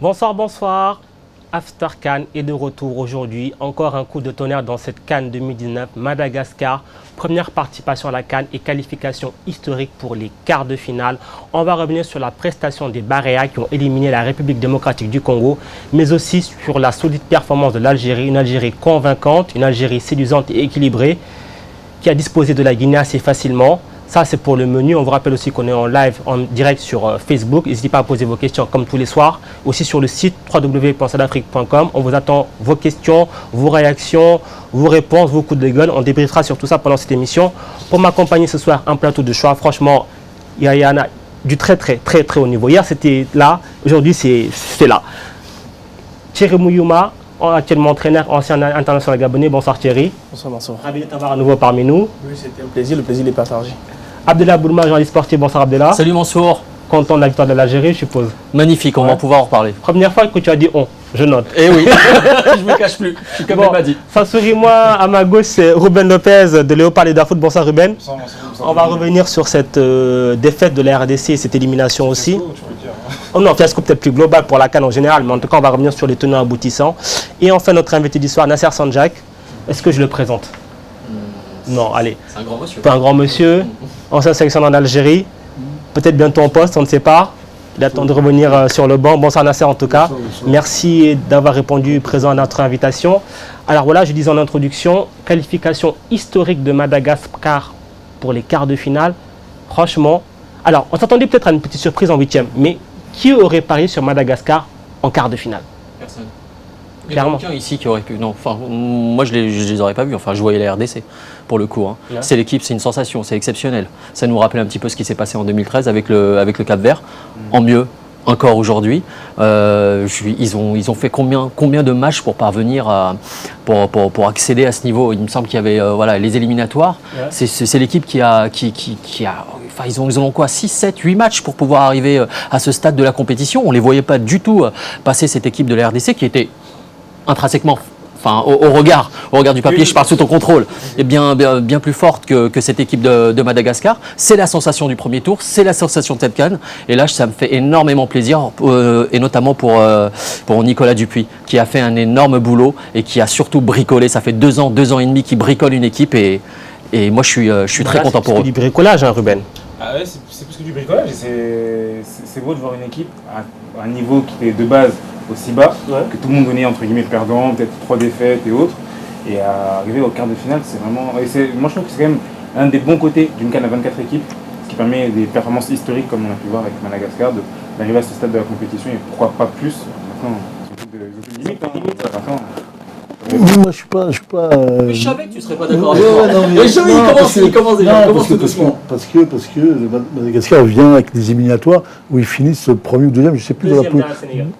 Bonsoir, bonsoir. After CAN est de retour aujourd'hui. Encore un coup de tonnerre dans cette CAN 2019. Madagascar, première participation à la CAN et qualification historique pour les quarts de finale. On va revenir sur la prestation des Baréas qui ont éliminé la République démocratique du Congo, mais aussi sur la solide performance de l'Algérie. Une Algérie convaincante, une Algérie séduisante et équilibrée qui a disposé de la Guinée assez facilement. Ça, c'est pour le menu. On vous rappelle aussi qu'on est en live, en direct sur Facebook. N'hésitez pas à poser vos questions comme tous les soirs. Aussi sur le site www.sadafrique.com. On vous attend vos questions, vos réactions, vos réponses, vos coups de gueule. On débriefera sur tout ça pendant cette émission. Pour m'accompagner ce soir, un plateau de choix. Franchement, il y en a du très haut niveau. Hier, c'était là. Aujourd'hui, c'est là. Thierry Mouyouma, actuellement entraîneur, ancien international gabonais. Bonsoir Thierry. Bonsoir Mansour. Ravi de t'avoir à nouveau parmi nous. Oui, c'était un plaisir. Le plaisir est partagé. Abdellah Boulma, journaliste sportif. Bonsoir Abdellah. Salut Mansour. Content de la victoire de l'Algérie, je suppose. Magnifique, on va pouvoir en reparler. Première fois que tu as dit on, je note. Eh oui, je me cache plus. Je suis comme elle m'a dit. Moi à ma gauche, c'est Ruben Lopez de Léopard et d'Afoot. Bonsoir Ruben. Bonsoir. On va revenir sur cette défaite de la RDC et cette élimination aussi. Oh non, fiasco peut-être plus global pour la CAN en général, mais en tout cas, on va revenir sur les tenants aboutissants. Et enfin, notre invité du soir, Nasser Sanjak. Est-ce que je le présente? Non, allez. C'est un grand monsieur. Pas un grand monsieur, ancien sélectionneur en Algérie, peut-être bientôt en poste, on ne sait pas. Il attend de revenir sur le banc. Bonsoir Nasser en tout cas. Merci d'avoir répondu présent à notre invitation. Alors voilà, je disais en introduction, qualification historique de Madagascar pour les quarts de finale. Franchement, alors on s'attendait peut-être à une petite surprise en huitième, mais qui aurait parié sur Madagascar en quart de finale? Personne. Il y a quelqu'un ici qui aurait pu. Non, enfin, moi je les aurais pas vus. Enfin, je voyais la RDC pour le coup. Hein. Yeah. C'est l'équipe, c'est une sensation, c'est exceptionnel. Ça nous rappelle un petit peu ce qui s'est passé en 2013 avec le Cap-Vert. En mieux, encore aujourd'hui. Ils ont fait combien de matchs pour parvenir pour accéder à ce niveau? Il me semble qu'il y avait voilà, les éliminatoires. Yeah. C'est l'équipe qui a enfin, ils ont quoi, 6, 7, 8 matchs pour pouvoir arriver à ce stade de la compétition. On ne les voyait pas du tout passer cette équipe de la RDC qui était intrinsèquement, enfin au regard du papier, je parle sous ton contrôle, est bien plus forte que cette équipe de Madagascar. C'est la sensation du premier tour, c'est la sensation de cette CAN. Et là, ça me fait énormément plaisir, et notamment pour Nicolas Dupuis, qui a fait un énorme boulot et qui a surtout bricolé. Ça fait 2 ans et demi qu'il bricole une équipe et moi, je suis très content pour eux. C'est du bricolage, hein, Ruben. Ah ouais, c'est plus que du bricolage. C'est beau de voir une équipe à un niveau qui est de base aussi bas, que tout le monde venait entre guillemets perdant, peut-être 3 défaites et autres, et à arriver au quart de finale, c'est vraiment... moi je trouve que c'est quand même un des bons côtés d'une CAN à 24 équipes, ce qui permet des performances historiques comme on a pu voir avec Madagascar, d'arriver à ce stade de la compétition et pourquoi pas plus. Maintenant, ils ont plus de limites. Moi, je suis pas. Mais je savais que tu serais pas d'accord avec moi. Il commence déjà. Parce que Madagascar vient avec des éliminatoires où ils finissent premier ou deuxième, je sais plus,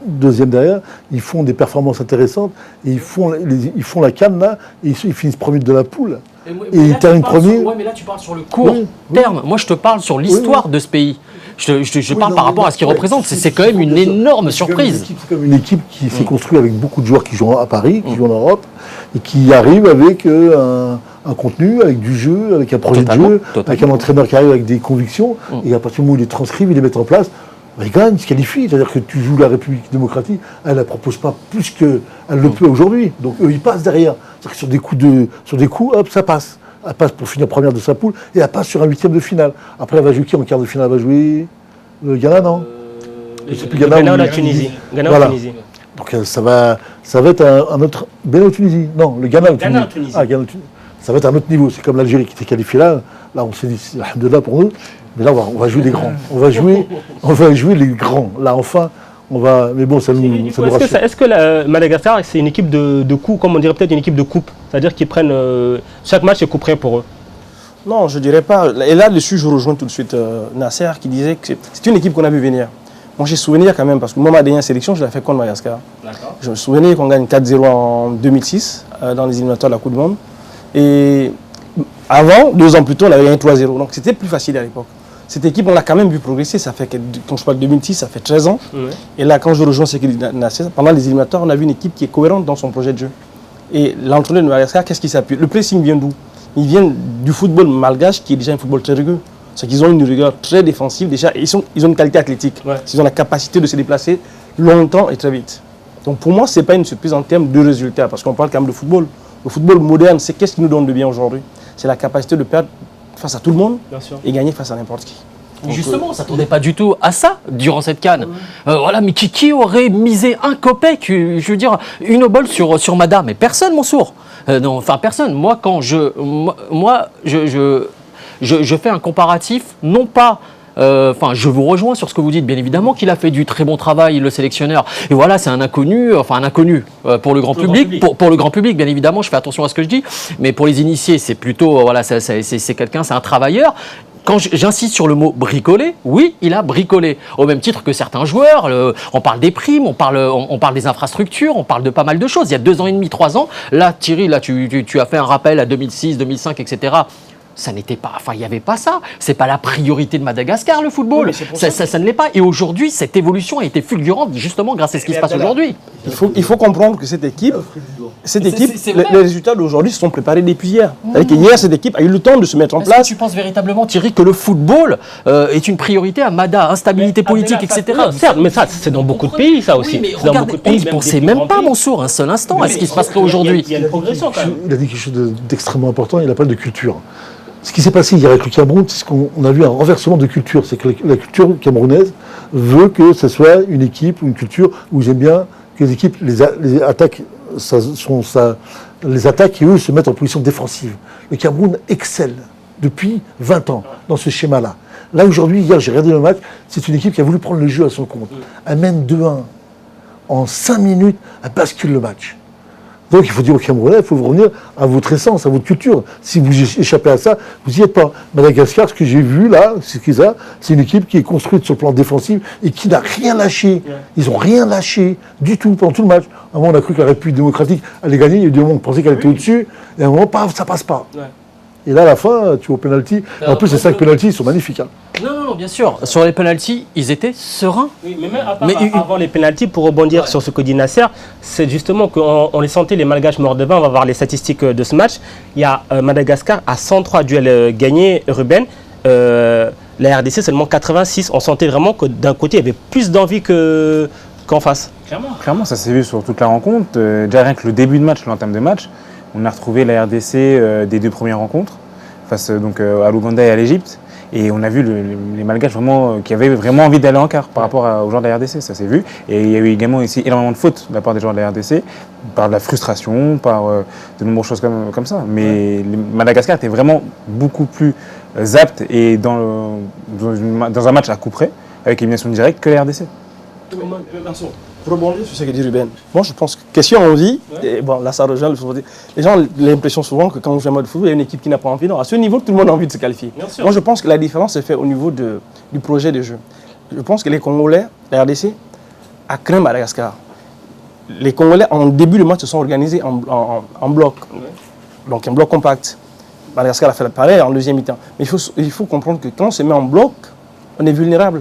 deuxième derrière. Ils font des performances intéressantes et ils font la CAN là et ils finissent premier de la poule. Et ils terminent premier. Oui, mais là tu parles sur le court terme. Moi, je te parle sur l'histoire de ce pays. Je parle par rapport à ce qu'il représente. C'est quand même une énorme surprise. C'est comme une équipe qui s'est construite avec beaucoup de joueurs qui jouent à Paris, qui jouent en Europe, et qui arrivent avec un contenu, avec du jeu, avec un projet de jeu, avec un entraîneur qui arrive avec des convictions, et à partir du moment où ils les transcrivent, ils les mettent en place, ils gagnent, ils se qualifient. C'est-à-dire que tu joues la République démocratique, elle ne propose pas plus qu'elle le peut aujourd'hui. Donc eux, ils passent derrière. C'est-à-dire que sur des coups, hop, ça passe. Elle passe pour finir première de sa poule et elle passe sur un huitième de finale. Après, elle va jouer qui en quart de finale? Elle va jouer le Ghana, non? C'est plus Ghana ou la Tunisie. Ghana ou Tunisie. Donc ça va être un autre... Ghana ou Tunisie? Non, le Ghana ou Tunisie. Ah, Ghana ou Tunisie. Ça va être un autre niveau. C'est comme l'Algérie qui s'est qualifiée là. Là, on s'est dit, alhamdoulilah pour nous. Mais là, on va jouer les grands. On va jouer les grands. Là, enfin... Mais bon, ça nous rassure. Est-ce que Madagascar, c'est une équipe de coups, comme on dirait peut-être une équipe de coupe? C'est-à-dire qu'ils prennent... chaque match est couperé pour eux? Non, je ne dirais pas. Et là-dessus, je rejoins tout de suite Nasser qui disait que c'est une équipe qu'on a vu venir. Moi, j'ai souvenir quand même, parce que moi, ma dernière sélection, je l'ai fait contre Madagascar. Je me souvenais qu'on gagne 4-0 en 2006, dans les éliminatoires de la Coupe du Monde. Et avant, 2 ans plus tôt, on avait gagné 3-0. Donc, c'était plus facile à l'époque. Cette équipe, on l'a quand même vu progresser. Ça fait, quand je parle de 2006, ça fait 13 ans. Ouais. Et là, quand je rejoins ce qu'il Nasser, pendant les éliminatoires, on a vu une équipe qui est cohérente dans son projet de jeu. Et l'entraîneur de Madagascar, qu'est-ce qui s'appuie? Le pressing vient d'où? Il vient du football malgache, qui est déjà un football très rigueux. C'est qu'ils ont une rigueur très défensive déjà. Et ils ont une qualité athlétique. Ouais. Ils ont la capacité de se déplacer longtemps et très vite. Donc pour moi, ce n'est pas une surprise en termes de résultats, parce qu'on parle quand même de football. Le football moderne, c'est qu'est-ce qui nous donne de bien aujourd'hui? C'est la capacité de perdre face à tout le monde et gagner face à n'importe qui. Justement, on ne s'attendait pas du tout à ça durant cette CAN. Voilà, mais qui aurait misé un copec, je veux dire, une obole sur Madame? Mais personne, mon sourd. Non, enfin, personne. Moi, quand je fais un comparatif, non pas. Je vous rejoins sur ce que vous dites. Bien évidemment qu'il a fait du très bon travail, le sélectionneur. Et voilà, c'est un inconnu, pour le grand public. Pour le grand public, bien évidemment, je fais attention à ce que je dis. Mais pour les initiés, c'est plutôt, voilà, c'est quelqu'un, c'est un travailleur. Quand j'insiste sur le mot bricoler, oui, il a bricolé. Au même titre que certains joueurs, on parle des primes, on parle des infrastructures, on parle de pas mal de choses. Il y a 2 ans et demi, 3 ans, là, Thierry, là, tu as fait un rappel à 2006, 2005, etc. Ça n'était pas, il n'y avait pas ça. C'est pas la priorité de Madagascar, le football. Oui, ça ne l'est pas. Et aujourd'hui, cette évolution a été fulgurante, justement, grâce à ce qui se passe aujourd'hui. Il faut comprendre que cette équipe, les résultats d'aujourd'hui se sont préparés depuis hier. C'est-à-dire que hier, cette équipe a eu le temps de se mettre en place. Est-ce que tu penses véritablement, Thierry, que le football est une priorité à Mada, instabilité politique, etc. Certes, mais ça, c'est dans beaucoup de pays, ça aussi. Oui, mais regardez, on ne pensait même pas, mon sourd, un seul instant, à ce qui se passerait aujourd'hui. Il y a une progression, quand même. Il a dit quelque chose d'extrêmement important, il a parlé de culture. Ce qui s'est passé hier avec le Cameroun, c'est qu'on a vu un renversement de culture. C'est que la culture camerounaise veut que ce soit une équipe ou une culture où ils aiment bien que les équipes les attaquent et eux se mettent en position défensive. Le Cameroun excelle depuis 20 ans dans ce schéma-là. Là, aujourd'hui, hier, j'ai regardé le match, c'est une équipe qui a voulu prendre le jeu à son compte. Elle mène 2-1. En 5 minutes, elle bascule le match. Donc il faut dire aux Camerounais, il faut revenir à votre essence, à votre culture. Si vous échappez à ça, vous n'y êtes pas. Madagascar, ce que j'ai vu là, c'est une équipe qui est construite sur le plan défensif et qui n'a rien lâché. Ils n'ont rien lâché du tout pendant tout le match. À un moment, on a cru que la République démocratique allait gagner. Il y a eu des moments où on pensait qu'elle était au-dessus. Et à un moment, paf, ça passe pas. Ouais. Et là, à la fin, tu vois au pénalty. En plus, les 5 pénaltys, ils sont magnifiques. Hein. Non, bien sûr. Sur les pénaltys, ils étaient sereins. Oui, mais même avant les pénaltys, pour rebondir sur ce que dit Nasser, c'est justement qu'on les sentait, les Malgaches morts de vin. On va voir les statistiques de ce match. Il y a Madagascar à 103 duels gagnés, Ruben. La RDC, seulement 86. On sentait vraiment que d'un côté, il y avait plus d'envie qu'en face. Clairement, ça s'est vu sur toute la rencontre. Déjà rien que le début de match, l'entame de match, on a retrouvé la RDC des 2 premières rencontres, face donc, à l'Ouganda et à l'Égypte. Et on a vu les Malgaches vraiment, qui avaient vraiment envie d'aller en quart par rapport aux joueurs de la RDC, ça s'est vu. Et il y a eu également ici énormément de fautes de la part des joueurs de la RDC, par de la frustration, par de nombreuses choses comme ça. Mais Madagascar était vraiment beaucoup plus apte et dans un match à coup près, avec élimination directe, que la RDC. Pour rebondir sur ce que dit Ruben, moi je pense que question envie, et bon là ça rejoint le football. Les gens ont l'impression souvent que quand on joue un match de football, il y a une équipe qui n'a pas envie. Non, à ce niveau, tout le monde a envie de se qualifier. Moi je pense que la différence se fait au niveau du projet de jeu. Je pense que les Congolais, la RDC, a craint Madagascar. Les Congolais, en début de match, se sont organisés en bloc. Donc un bloc compact. Madagascar a fait pareil en deuxième mi-temps. Mais il faut comprendre que quand on se met en bloc, on est vulnérable.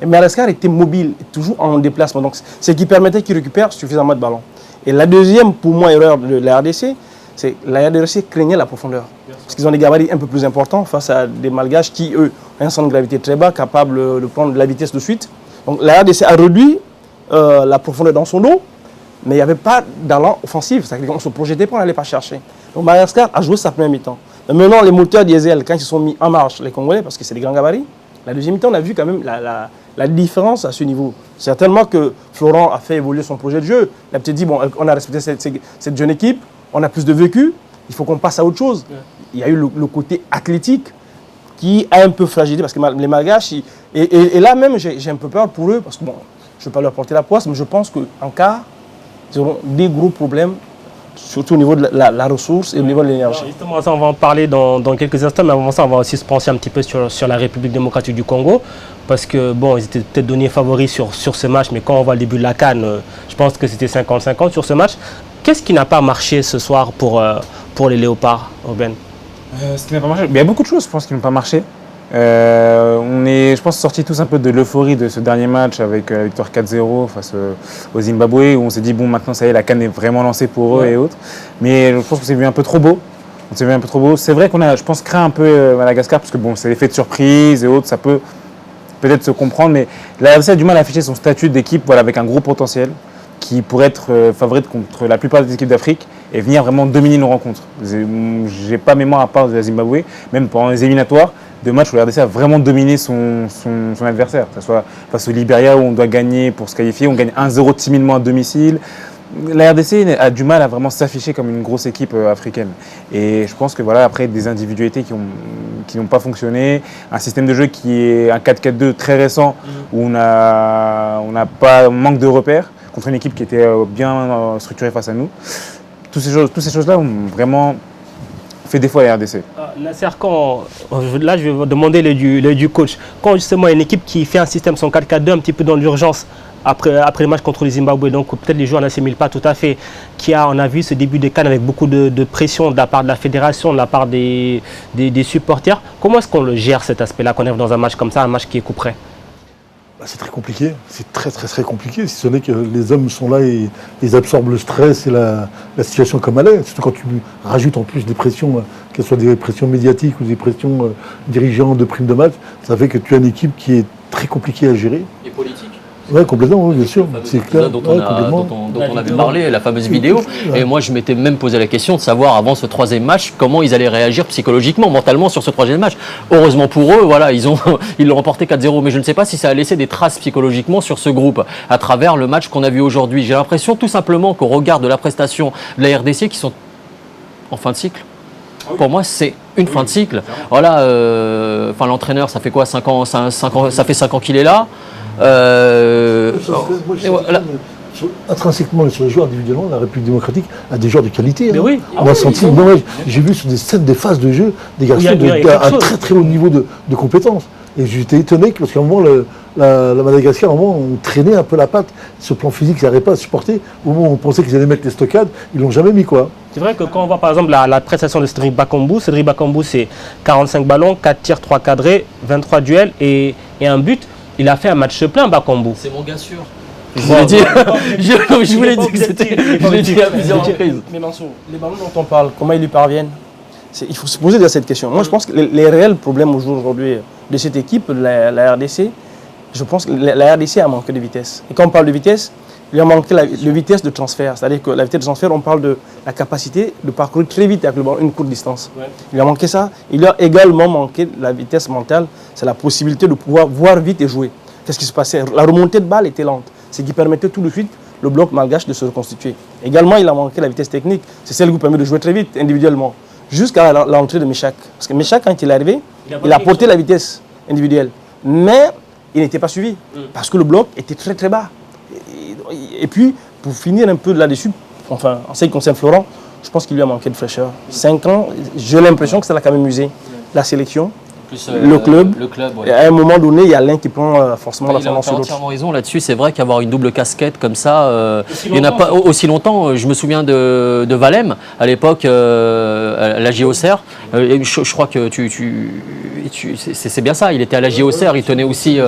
Et Madagascar était mobile, toujours en déplacement. Donc, ce qui permettait qu'il récupère suffisamment de ballons. Et la deuxième, pour moi, erreur de la RDC, c'est que la RDC craignait la profondeur. Parce qu'ils ont des gabarits un peu plus importants face à des Malgaches qui, eux, ont un centre de gravité très bas, capable de prendre de la vitesse de suite. Donc, la RDC a réduit la profondeur dans son dos, mais il n'y avait pas d'allant offensif. C'est-à-dire qu'on ne se projetait pas, on n'allait pas chercher. Donc, Madagascar a joué sa première mi-temps. Maintenant, les moteurs diesel, quand ils se sont mis en marche, les Congolais, parce que c'est des grands gabarits, la deuxième mi-temps, on a vu quand même la différence à ce niveau. Certainement que Florent a fait évoluer son projet de jeu. Il a peut-être dit, bon, on a respecté cette jeune équipe, on a plus de vécu, il faut qu'on passe à autre chose. Il y a eu le côté athlétique qui a un peu fragilisé, parce que les Malgaches, et là même, j'ai un peu peur pour eux, parce que bon, je ne veux pas leur porter la poisse, mais je pense qu'en cas, ils auront des gros problèmes, surtout au niveau de la ressource et au niveau de l'énergie. Justement, ça, on va en parler dans quelques instants, mais avant ça, on va aussi se pencher un petit peu sur la République démocratique du Congo, parce que, bon, ils étaient peut-être donnés favoris sur ce match, mais quand on voit le début de la CAN, je pense que c'était 50-50 sur ce match. Qu'est-ce qui n'a pas marché ce soir pour les Léopards, Ruben? Ce qui n'a pas marché, il y a beaucoup de choses, je pense, qui n'ont pas marché. On est, je pense, sortis tous un peu de l'euphorie de ce dernier match avec la victoire 4-0 face au Zimbabwe, où on s'est dit, bon, maintenant, ça y est, la CAN est vraiment lancée pour eux et autres. Mais je pense qu'on s'est vu un peu trop beau. C'est vrai qu'on a, je pense, craint un peu Madagascar, parce que bon, c'est l'effet de surprise et autres, ça peut peut-être se comprendre, mais la RDC a du mal à afficher son statut d'équipe voilà, avec un gros potentiel qui pourrait être favorite contre la plupart des équipes d'Afrique et venir vraiment dominer nos rencontres. J'ai pas mémoire à part de la Zimbabwe, même pendant les éliminatoires, de matchs où la RDC a vraiment dominé son adversaire, que ce soit face au Libéria où on doit gagner pour se qualifier, on gagne 1-0 timidement à domicile. La RDC a du mal à vraiment s'afficher comme une grosse équipe africaine. Et je pense que voilà, après des individualités qui n'ont pas fonctionné, un système de jeu qui est un 4-4-2 très récent où on manque de repères contre une équipe qui était bien structurée face à nous. Toutes ces choses-là ont vraiment fait défaut à la RDC. Nasser, là je vais vous demander l'œil du coach. Quand justement une équipe qui fait un système son 4-4-2 un petit peu dans l'urgence, après le match contre le Zimbabwe, donc peut-être les joueurs n'assimilent pas tout à fait, on a vu ce début de CAN avec beaucoup de pression de la part de la fédération, de la part des supporters. Comment est-ce qu'on le gère cet aspect-là, qu'on arrive dans un match comme ça, un match qui est coup près? C'est très compliqué, c'est très compliqué, si ce n'est que les hommes sont là et ils absorbent le stress et la situation comme elle est. Surtout quand tu rajoutes en plus des pressions, qu'elles soient des pressions médiatiques ou des pressions dirigeantes de primes de match, ça fait que tu as une équipe qui est très compliquée à gérer. Et politique. Oui, complètement, oui, bien sûr. C'est clair. Dont on avait parlé, la fameuse vidéo. Et moi, je m'étais même posé la question de savoir, avant ce troisième match, comment ils allaient réagir psychologiquement, mentalement sur ce troisième match. Heureusement pour eux, voilà, ils l'ont remporté 4-0. Mais je ne sais pas si ça a laissé des traces psychologiquement sur ce groupe, à travers le match qu'on a vu aujourd'hui. J'ai l'impression, tout simplement, qu'au regard de la prestation de la RDC, qui sont en fin de cycle, pour moi, c'est une fin de cycle. Voilà, l'entraîneur, ça fait quoi, 5 ans, ça fait 5 ans qu'il est là. Intrinsèquement sur les joueurs individuellement, la République démocratique a des joueurs de qualité. Mais oui. On a senti, j'ai vu sur des scènes, des phases de jeu, des garçons à un très haut niveau de compétences. Et j'étais étonné parce qu'à un moment, la Madagascar, à un moment, on traînait un peu la patte. Ce plan physique, ils n'arrivaient pas à supporter. Au moment où on pensait qu'ils allaient mettre les stockades, ils l'ont jamais mis, quoi. C'est vrai que quand on voit par exemple la prestation de Cédric Bakambu, c'est 45 ballons, 4 tirs, 3 cadrés, 23 duels et un but. Il a fait un match plein, Bakambu. C'est mon gars sûr. Je voulais dire que c'était. Je l'ai dit à plusieurs reprises. Mais Mansour, les ballons dont on parle, comment ils lui parviennent? Il faut se poser déjà cette question. Moi, je pense que les réels problèmes aujourd'hui de cette équipe, la RDC, je pense que la RDC a manqué de vitesse. Et quand on parle de vitesse, il a manqué la vitesse de transfert. C'est-à-dire que la vitesse de transfert, on parle de la capacité de parcourir très vite avec le ballon une courte distance. Ouais. Il a manqué ça. Il a également manqué la vitesse mentale. C'est la possibilité de pouvoir voir vite et jouer. Qu'est-ce qui se passait? La remontée de balle était lente. Ce qui permettait tout de suite le bloc malgache de se reconstituer. Également, il a manqué la vitesse technique. C'est celle qui vous permet de jouer très vite, individuellement. Jusqu'à l'entrée de Meshak. Parce que Meshak, quand il est arrivé, il a porté la vitesse individuelle. Mais il n'était pas suivi. Parce que le bloc était très bas. Et puis, pour finir un peu là-dessus, enfin, en ce qui concerne Florent, je pense qu'il lui a manqué de fraîcheur. 5 ans, j'ai l'impression que ça l'a quand même usé. La sélection, plus, le club. Ouais. Et à un moment donné, il y a l'un qui prend forcément la tendance sur l'autre. Il a entièrement raison là-dessus. C'est vrai qu'avoir une double casquette comme ça, il n'y en a pas aussi longtemps. Je me souviens de Valem, à l'époque, à la JOCR. Je crois que c'est bien ça. Il était à la JOCR, il tenait aussi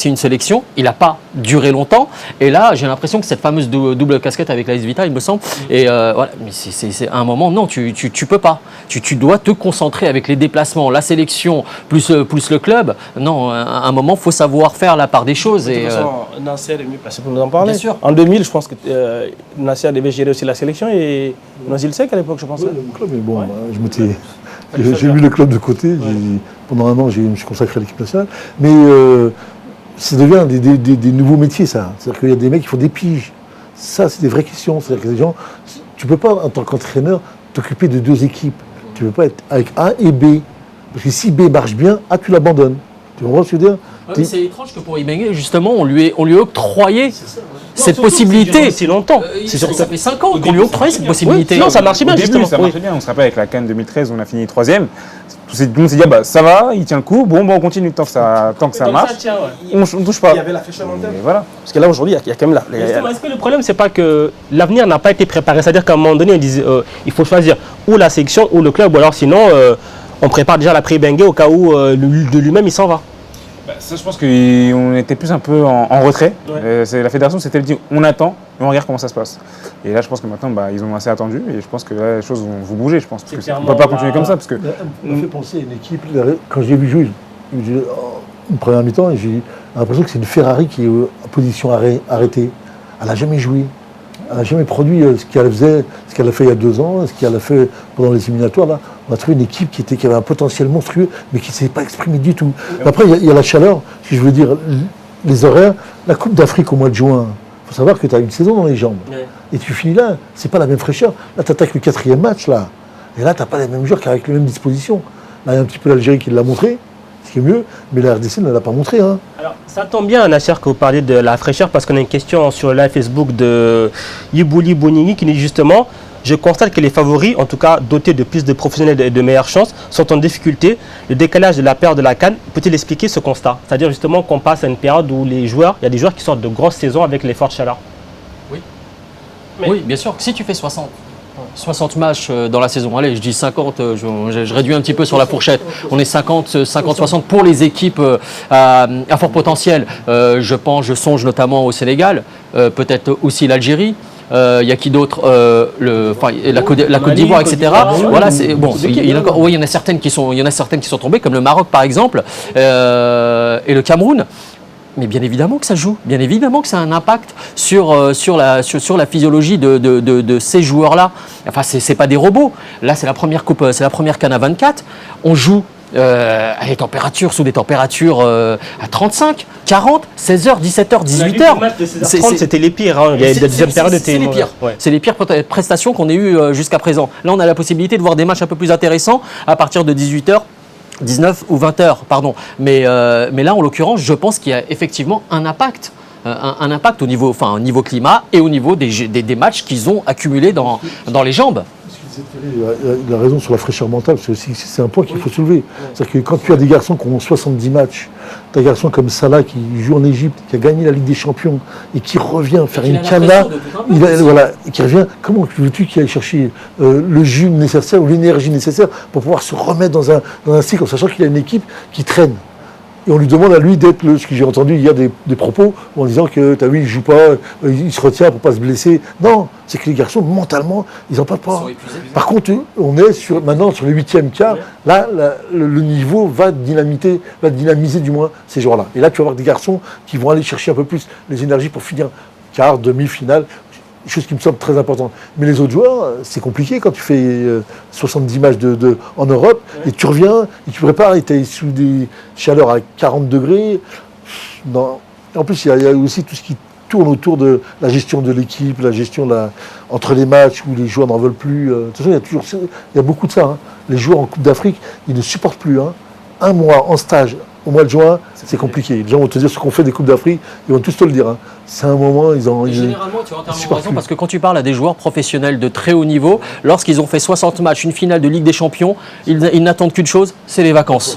une sélection. Il n'a pas duré longtemps. Et là, j'ai l'impression que cette fameuse double casquette avec l'AS Vita, il me semble. Et voilà, mais c'est à un moment, non, tu peux pas. Tu dois te concentrer avec les déplacements, la sélection, plus le club. Non, à un moment, il faut savoir faire la part des choses. De toute façon, Nasser est mieux placé pour nous en parler. Bien sûr. En 2000, je pense que Nasser devait gérer aussi la sélection et Noisy Sec à l'époque, je pense. Oui, le club, mais bon, j'ai mis le club de côté. Pendant un an, je me suis consacré à l'équipe nationale. Mais ça devient des nouveaux métiers, ça. C'est-à-dire qu'il y a des mecs qui font des piges. Ça, c'est des vraies questions. C'est-à-dire que les gens, tu ne peux pas, en tant qu'entraîneur, t'occuper de 2 équipes. Tu ne peux pas être avec A et B. Parce que si B marche bien, A, tu l'abandonnes. Tu comprends ce que je veux dire? C'est étrange que pour Ibengue, justement, on lui a octroyé cette possibilité. Si longtemps. Ça fait 5 ans qu'on lui octroie cette possibilité. Non, ça marchait bien, justement. Ça marchait bien. On se rappelle avec la CAN 2013, on a fini 3e. Tout le monde s'est dit, ça va, il tient le coup, bon, on continue tant que ça marche. On ne touche pas. Il y avait la fraîcheur mentale. Voilà. Parce que là, aujourd'hui, il y a quand même là. Est-ce que le problème, c'est pas que l'avenir n'a pas été préparé? C'est-à-dire qu'à un moment donné, on disait il faut choisir ou la sélection ou le club, ou alors sinon, on prépare déjà l'après-Ibengue au cas où de lui-même, il s'en va. Ça, je pense qu'on était plus un peu en retrait. Ouais. La fédération s'était dit on attend et on regarde comment ça se passe. Et là, je pense que maintenant, ils ont assez attendu et je pense que là, les choses vont bouger. Je pense parce qu'on ne peut pas continuer comme ça. Parce que on m'a fait penser à une équipe. Quand j'ai vu jouer, je me disais, une première mi-temps et j'ai l'impression que c'est une Ferrari qui est en position arrêtée. Elle n'a jamais joué. Elle n'a jamais produit ce qu'elle a fait il y a 2 ans, ce qu'elle a fait pendant les éliminatoires. Là, on a trouvé une équipe qui avait un potentiel monstrueux, mais qui ne s'est pas exprimée du tout. Après, il y a la chaleur, si je veux dire, les horaires. La Coupe d'Afrique au mois de juin, il faut savoir que tu as une saison dans les jambes. Ouais. Et tu finis là, c'est pas la même fraîcheur. Là, tu attaques le 4e match, là. Et là, tu n'as pas les mêmes joueurs qu'avec les mêmes dispositions. Là, il y a un petit peu l'Algérie qui l'a montré, ce qui est mieux, mais la RDC ne l'a pas montré. Hein. Alors, ça tombe bien, Nasser, que vous parlez de la fraîcheur, parce qu'on a une question sur le live Facebook de Yibouli Bonigui qui dit justement: je constate que les favoris, en tout cas dotés de plus de professionnels et de meilleures chances, sont en difficulté. Le décalage de la période de la CAN peut-il expliquer ce constat? C'est-à-dire justement qu'on passe à une période où il y a des joueurs qui sortent de grosses saisons avec les fortes chaleurs. Oui. Oui, bien sûr. Si tu fais 60 matchs dans la saison, allez, je dis 50, je réduis un petit peu sur la fourchette. On est 50-60 pour les équipes à fort potentiel. Je songe notamment au Sénégal, peut-être aussi l'Algérie. Il y a qui d'autre, la Côte d'Ivoire, etc. Voilà, c'est bon. Il y en a certaines qui sont tombées, comme le Maroc par exemple, et le Cameroun. Mais bien évidemment que ça joue, bien évidemment que ça a un impact sur la physiologie de ces joueurs-là. Enfin, c'est pas des robots. Là, c'est la première CAN à 24. On joue à des températures, sous des températures à 35, 40, 16h, 17h, 18h. C'était les pires. Hein. Il y a la deuxième période était les pires. Ouais. C'est les pires prestations qu'on ait eues jusqu'à présent. Là, on a la possibilité de voir des matchs un peu plus intéressants à partir de 18h. 19 ou 20 heures, pardon. Mais là, en l'occurrence, je pense qu'il y a effectivement un impact. Un impact au niveau climat et au niveau des matchs qu'ils ont accumulés dans les jambes. Il a raison sur la fraîcheur mentale, c'est un point qu'il faut soulever. C'est-à-dire que quand tu as des garçons qui ont 70 matchs, tu as un garçon comme Salah qui joue en Égypte, qui a gagné la Ligue des Champions et qui revient faire une cana, qui revient, comment veux-tu qu'il aille chercher le jus nécessaire ou l'énergie nécessaire pour pouvoir se remettre dans un cycle, en sachant qu'il a une équipe qui traîne. Et on lui demande à lui d'être ce que j'ai entendu hier des propos en disant que t'as vu, il joue pas, il se retient pour pas se blesser. Non, c'est que les garçons mentalement, ils n'en peuvent pas. Par contre, on est maintenant sur le 8e quart. Là, le niveau va dynamiser du moins ces joueurs-là. Et là, tu vas avoir des garçons qui vont aller chercher un peu plus les énergies pour finir quart, demi-finale. Chose qui me semble très importante. Mais les autres joueurs, c'est compliqué quand tu fais 70 matchs en Europe et tu reviens et tu prépares et tu es sous des chaleurs à 40 degrés. Non. En plus, il y a aussi tout ce qui tourne autour de la gestion de l'équipe, la gestion entre les matchs où les joueurs n'en veulent plus. De toute façon, il y a beaucoup de ça. Hein. Les joueurs en Coupe d'Afrique, ils ne supportent plus. Hein. Un mois en stage au mois de juin, c'est compliqué. Les gens vont te dire ce qu'on fait des Coupes d'Afrique, ils vont tous te le dire. Hein. C'est un moment, généralement, tu as entièrement raison, parce que quand tu parles à des joueurs professionnels de très haut niveau, lorsqu'ils ont fait 60 matchs, une finale de Ligue des Champions, ils n'attendent qu'une chose, c'est les vacances.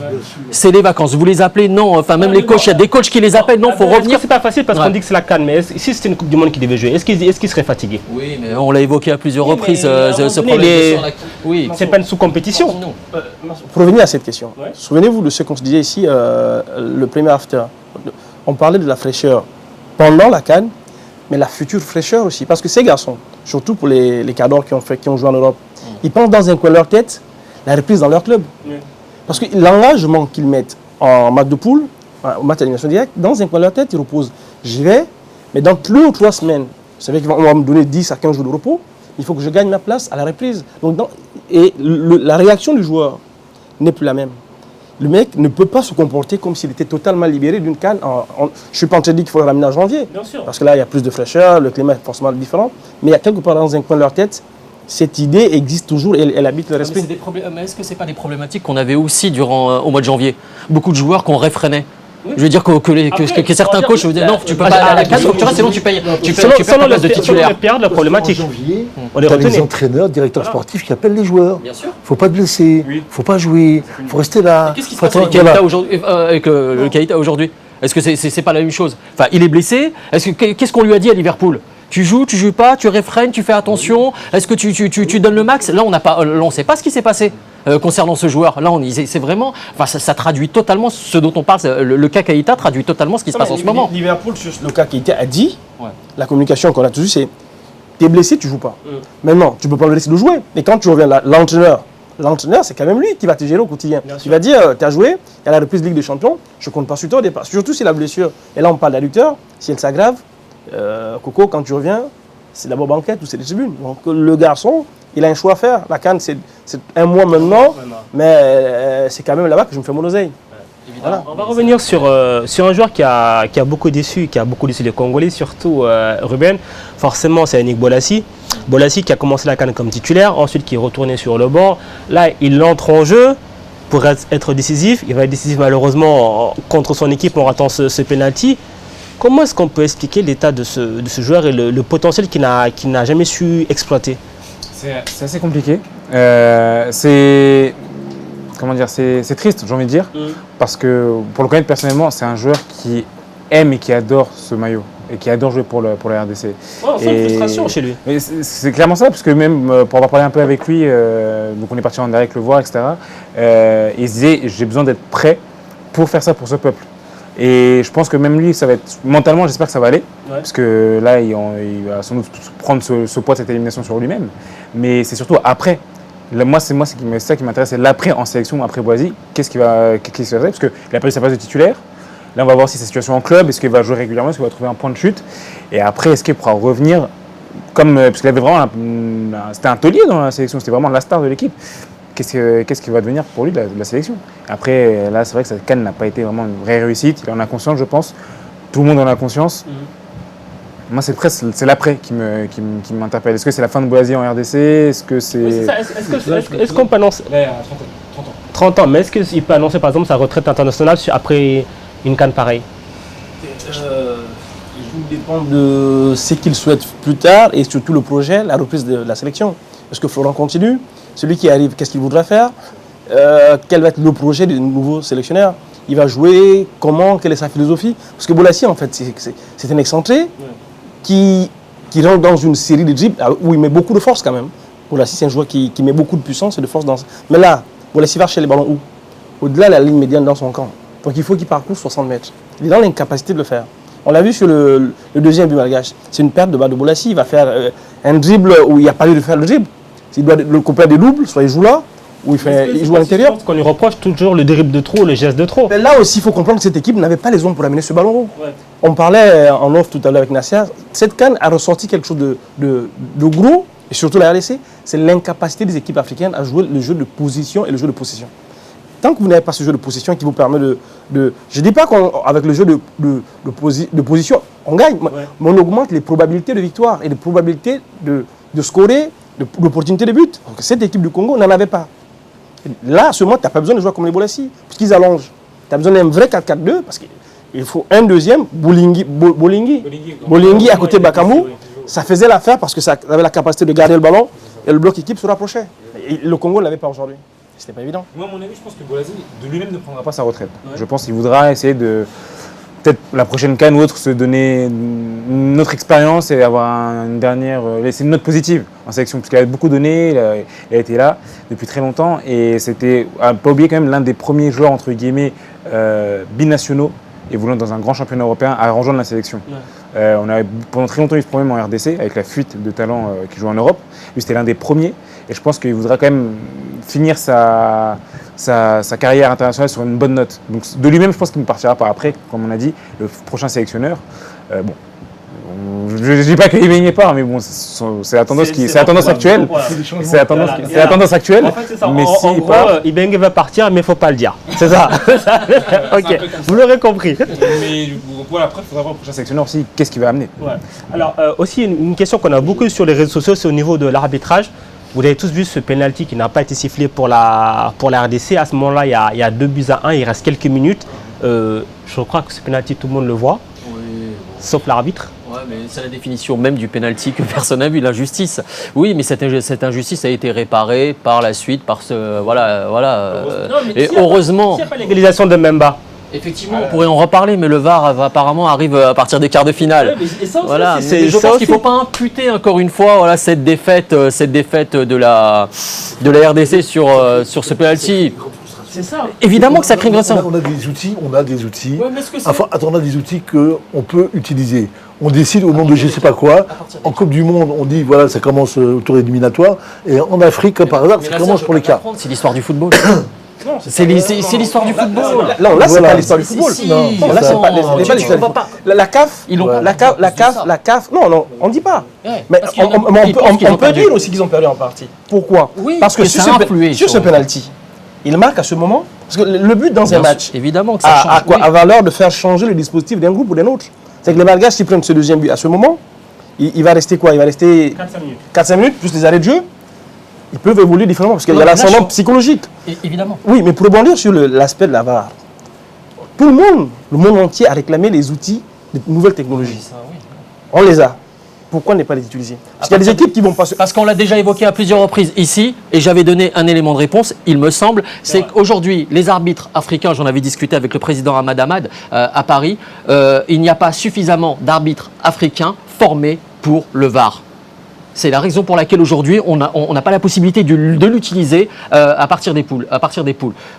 C'est les vacances. Vous les appelez? Non. Enfin, même les coachs, il y a des coachs qui les appellent. Non, il faut revenir. C'est pas facile parce qu'on dit que c'est la CAN, mais si c'était une Coupe du Monde qui devait jouer, est-ce qu'ils seraient fatigués? Oui, mais on l'a évoqué à plusieurs reprises, ce problème. Oui, c'est pas une sous-compétition. Pour revenir à cette question, souvenez-vous de ce qu'on se disait ici, le premier after. On parlait de la fraîcheur pendant la CAN, mais la future fraîcheur aussi. Parce que ces garçons, surtout pour les cadors qui ont joué en Europe, ils pensent dans un coin de leur tête la reprise dans leur club. Parce que l'engagement qu'ils mettent en match de poule, au match d'élimination directe, dans un coin de leur tête, ils reposent. Je vais, mais dans 2 ou 3 semaines, vous savez qu'ils vont me donner 10 à 15 jours de repos, il faut que je gagne ma place à la reprise. Donc, la réaction du joueur n'est plus la même. Le mec ne peut pas se comporter comme s'il était totalement libéré d'une CAN. Je ne suis pas en train de dire qu'il faut le ramener en janvier. Bien sûr. Parce que là, il y a plus de fraîcheur, le climat est forcément différent. Mais il y a quelque part dans un coin de leur tête, cette idée existe toujours et elle habite le respect. Mais est-ce que ce n'est pas des problématiques qu'on avait aussi au mois de janvier? Beaucoup de joueurs qu'on réfrénait. Je veux dire que certains coachs vous disent non, tu peux pas aller à la CAN, tu restes, sinon tu payes la place de titulaire. La problématique. En janvier, on a les entraîneurs, directeurs sportifs qui appellent les joueurs. Bien sûr. Faut pas te blesser, faut pas jouer, faut rester là. Qu'est-ce qui se passe avec le Keita aujourd'hui? Est-ce que c'est pas la même chose? Enfin, il est blessé. Qu'est-ce qu'on lui a dit à Liverpool? Tu joues pas, tu réfrènes, tu fais attention. Est-ce que tu donnes le max? Là, on ne sait pas ce qui s'est passé. Concernant ce joueur, là, c'est vraiment, ça traduit totalement ce dont on parle. Le cas Keita traduit totalement ce qui se passe en ce moment. Liverpool sur le cas Keita a dit, la communication qu'on a tous eue, c'est t'es blessé, tu joues pas. Maintenant, tu peux pas le laisser de jouer. Mais quand tu reviens, l'entraîneur l'entraîneur, c'est quand même lui qui va te gérer au quotidien. Il va dire, tu as joué, il y a la reprise de Ligue des Champions, je ne compte pas sur toi au départ. Surtout si la blessure, et là on parle d'adducteur, si elle s'aggrave, Coco, quand tu reviens, c'est d'abord banquette ou c'est des tribunes. Donc le garçon, il a un choix à faire. La CAN, c'est un mois maintenant, mais c'est quand même là-bas que je me fais mon oseille. Voilà. On va revenir sur un joueur qui a beaucoup déçu, les Congolais, surtout Ruben. Forcément, c'est Yannick Bolasie. Bolasie qui a commencé la CAN comme titulaire, ensuite qui est retourné sur le banc. Là, il entre en jeu pour être décisif. Il va être décisif malheureusement contre son équipe en ratant ce penalty. Comment est-ce qu'on peut expliquer l'état de ce joueur et le potentiel qu'il n'a jamais su exploiter? C'est assez compliqué. C'est triste, j'ai envie de dire, parce que pour le connaître personnellement, c'est un joueur qui aime et qui adore ce maillot et qui adore jouer pour la RDC. On sent une frustration chez lui. C'est clairement ça, parce que même pour avoir parlé un peu avec lui, donc on est parti en direct le voir, etc. Il se disait, j'ai besoin d'être prêt pour faire ça pour ce peuple. Et je pense que même lui, ça va être mentalement, j'espère que ça va aller, parce que là, il va sans doute prendre ce poids de cette élimination sur lui-même. Mais c'est surtout après. Moi, c'est ça qui m'intéresse, c'est l'après en sélection, après Boisy. Qu'est-ce qui va se passer? Parce qu'il a perdu sa place de titulaire. Là, on va voir si sa situation en club, est-ce qu'il va jouer régulièrement, est-ce qu'il va trouver un point de chute. Et après, est-ce qu'il pourra revenir parce qu'il avait vraiment. C'était un taulier dans la sélection, c'était vraiment la star de l'équipe. Qu'est-ce qui va devenir pour lui de la sélection? Après, là, c'est vrai que cette CAN n'a pas été vraiment une vraie réussite. Il en a conscience, je pense. Tout le monde en a conscience. Moi, c'est l'après qui m'interpelle. Est-ce que c'est la fin de Boisy en RDC? Est-ce que c'est... Est-ce qu'on peut annoncer... 30 ans. Mais est-ce qu'il peut annoncer, par exemple, sa retraite internationale après une CAN pareille? Tout dépend de ce qu'il souhaite plus tard et surtout le projet, la reprise de la sélection. Est-ce que Florent continue? Celui qui arrive, qu'est-ce qu'il voudra faire? Quel va être le projet du nouveau sélectionneur? Il va jouer comment? Quelle est sa philosophie? Parce que Bolasie, en fait, c'est un excentré qui rentre dans une série de dribbles où il met beaucoup de force quand même. Bolasie, c'est un joueur qui met beaucoup de puissance et de force dans... Mais là, Bolasie va chercher les ballons où? Au-delà de la ligne médiane dans son camp. Donc il faut qu'il parcourt 60 mètres. Il est dans l'incapacité de le faire. On l'a vu sur le deuxième but malgache. C'est une perte de balle de Bolasie. Il va faire un dribble où il n'y a pas lieu de faire le dribble. S'il doit le couper des doubles, soit il joue là, ou il joue à l'intérieur. Je pense qu'on lui reproche toujours le dribble de trop, le geste de trop. Mais là aussi, il faut comprendre que cette équipe n'avait pas les hommes pour amener ce ballon haut. On parlait en off tout à l'heure avec Nasser. Cette CAN a ressorti quelque chose de gros, et surtout la RDC, c'est l'incapacité des équipes africaines à jouer le jeu de position et le jeu de possession. Tant que vous n'avez pas ce jeu de possession qui vous permet de je ne dis pas qu'avec le jeu de position, on gagne, mais on augmente les probabilités de victoire et les probabilités de scorer, l'opportunité de but. Donc, cette équipe du Congo n'en avait pas. Là, à ce moment, tu n'as pas besoin de joueurs comme les Bolasie, parce qu'ils allongent. Tu as besoin d'un vrai 4-4-2, parce qu'il faut un deuxième, Bolingi à côté de Bakambu. Ça faisait l'affaire parce que ça avait la capacité de garder le ballon et le bloc équipe se rapprochait. Et le Congo ne l'avait pas aujourd'hui. C'était pas évident. Moi, à mon avis, je pense que Bolasie, de lui-même, ne prendra pas sa retraite. Je pense qu'il voudra essayer de... Peut-être la prochaine CAN ou autre, se donner une autre expérience et avoir une dernière, laisser une note positive en sélection. Parce qu'il a beaucoup donné, il a été là depuis très longtemps. Et c'était, à ne pas oublier quand même, l'un des premiers joueurs, entre guillemets, binationaux, évoluant dans un grand championnat européen, à rejoindre la sélection. On a pendant très longtemps eu ce problème en RDC, avec la fuite de talents qui jouent en Europe. Lui, c'était l'un des premiers. Et je pense qu'il voudra quand même finir sa carrière internationale sur une bonne note. Donc de lui-même, je pense qu'il ne partira pas après, comme on a dit, le prochain sélectionneur. Je ne dis pas qu'il n'y part, mais bon, c'est la tendance actuelle. C'est la tendance actuelle. En fait, c'est ça. En gros, Ibenge va partir, mais il ne faut pas le dire. C'est ça. Ok, vous l'aurez compris. Mais voilà, après, il faudra voir le prochain sélectionneur aussi, qu'est-ce qu'il va amener. Alors, aussi, une question qu'on a beaucoup sur les réseaux sociaux, c'est au niveau de l'arbitrage. Vous avez tous vu ce penalty qui n'a pas été sifflé pour la RDC. À ce moment-là, il y a 2-1, il reste quelques minutes. Je crois que ce penalty, tout le monde le voit, sauf l'arbitre. Ouais, mais c'est la définition même du penalty que personne n'a vu, l'injustice. Oui, mais cette injustice a été réparée par la suite, par ce... et heureusement... S'il n'y a pas l'égalisation de Mbemba. Effectivement, on pourrait en reparler, mais le VAR apparemment arrive à partir des quarts de finale. Voilà, je pense qu'il ne faut pas imputer encore une fois cette défaite de la RDC sur ce penalty. C'est ça. Évidemment que ça crée une grosse... On a des outils. Ouais, on a des outils qu'on peut utiliser. On décide au nom de je ne sais pas quoi. En Coupe du Monde, on dit voilà, ça commence au tour éliminatoire. Et en Afrique, comme par hasard, ça commence pour les quarts. C'est l'histoire du football. C'est l'histoire du football. Non, là, c'est pas l'histoire du football. Non, là, c'est pas l'histoire du football. La CAF, la CAF, non, on ne dit pas. Mais on peut dire aussi qu'ils ont perdu en partie. Pourquoi? Parce que sur ce penalty, il marque à ce moment. Parce que le but dans un match, évidemment que ça change. a valeur de faire changer le dispositif d'un groupe ou d'un autre. C'est que les Malgaches, s'ils prennent ce deuxième but à ce moment, il va rester quoi? Il va rester 4-5 minutes, plus les arrêts de jeu. Ils peuvent évoluer différemment parce qu'il y a l'ascendant psychologique. Évidemment. Oui, mais pour rebondir sur l'aspect de la VAR, tout le monde entier a réclamé les outils de nouvelles technologies. On les a. Pourquoi ne pas les utiliser? Parce qu'il y a des équipes qui vont passer. Parce qu'on l'a déjà évoqué à plusieurs reprises ici, et j'avais donné un élément de réponse, il me semble, c'est qu'aujourd'hui, les arbitres africains, j'en avais discuté avec le président Ahmad Ahmad à Paris, il n'y a pas suffisamment d'arbitres africains formés pour le VAR. C'est la raison pour laquelle aujourd'hui, on n'a pas la possibilité de l'utiliser à partir des poules.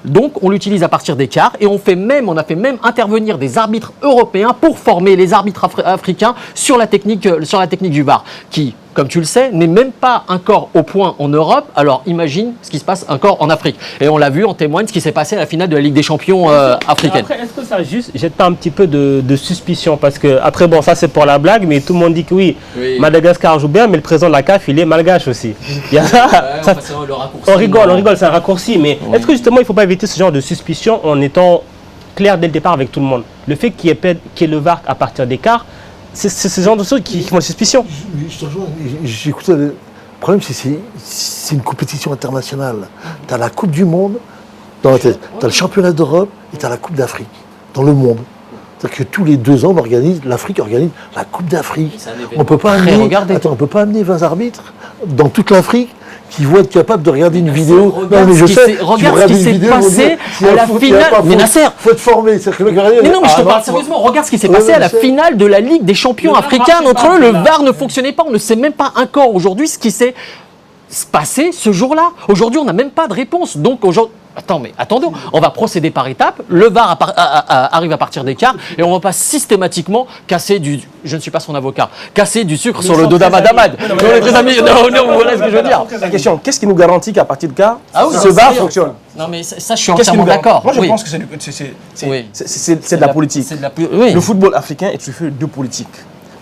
Donc, on l'utilise à partir des quarts et on a fait même intervenir des arbitres européens pour former les arbitres africains sur la technique du VAR, qui, comme tu le sais, n'est même pas encore au point en Europe. Alors, imagine ce qui se passe encore en Afrique. Et on l'a vu, en témoigne ce qui s'est passé à la finale de la Ligue des Champions africaine. Après, est-ce que ça juste jette pas un petit peu de suspicion? Parce que, après, bon, ça c'est pour la blague, mais tout le monde dit que oui, Madagascar joue bien, mais le président de la CAF, il est malgache aussi. Il y a on rigole, c'est un raccourci. Mais est-ce que justement, il ne faut pas éviter ce genre de suspicion en étant clair dès le départ avec tout le monde? Le fait qu'il y ait le VAR à partir des quarts, c'est ce genre de choses qui font la suspicion. Je te rejoins, j'écoute. Le problème, c'est une compétition internationale. Tu as la Coupe du Monde dans la tête, tu as le championnat d'Europe et tu as la Coupe d'Afrique dans le monde. C'est-à-dire que tous les 2 ans, l'Afrique organise la Coupe d'Afrique. On ne peut pas amener 20 arbitres dans toute l'Afrique qui vont être capables de regarder une vidéo. Regarde ce qui s'est passé à la finale. Mais Nasser, faut être formé. Mais non, mais je te parle sérieusement. Regarde ce qui s'est passé à la finale de la Ligue des champions africains. Entre eux, le VAR ne fonctionnait pas. On ne sait même pas encore aujourd'hui ce qui s'est passé ce jour-là. Aujourd'hui, on n'a même pas de réponse. Donc aujourd'hui. Attendons, on va procéder par étapes. Le VAR arrive à partir des quarts et on ne va pas systématiquement casser je ne suis pas son avocat, casser du sucre sur le dos d'Ahmad Ahmad. Non, voilà ce que je veux dire. La question, qu'est-ce qui nous garantit qu'à partir de quarts, ce VAR fonctionne? Non, mais ça, je suis entièrement d'accord. Moi, je pense que c'est de la politique. Le football africain est fait de politique.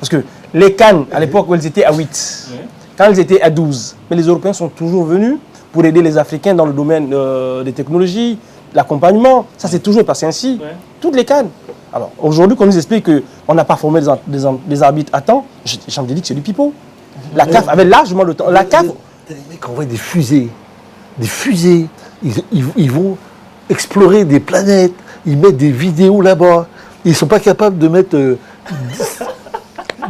Parce que les CAN, à l'époque où elles étaient à 8, quand elles étaient à 12, mais les Européens sont toujours venus pour aider les Africains dans le domaine des technologies, l'accompagnement. Ça, c'est toujours passé ainsi. Toutes les CAN. Alors, aujourd'hui, qu'on nous explique qu'on n'a pas formé des arbitres à temps, j'en ai dit que c'est du pipeau. La CAF avait largement le temps. La CAF... Les mecs envoient des fusées. Ils vont explorer des planètes. Ils mettent des vidéos là-bas. Ils ne sont pas capables de mettre...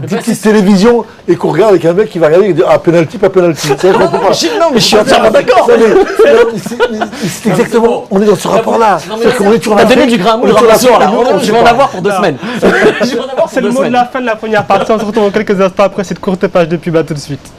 des petites télévisions et qu'on regarde avec un mec qui va regarder et dire penalty, pas penalty. Non, mais je suis entièrement d'accord. C'est exactement, on est dans ce rapport-là. On a donné du grain à moudre. Je vais en avoir pour 2 semaines. C'est le mot de la fin de la première partie. On se retrouve quelques instants après cette courte page de pub. À tout de suite.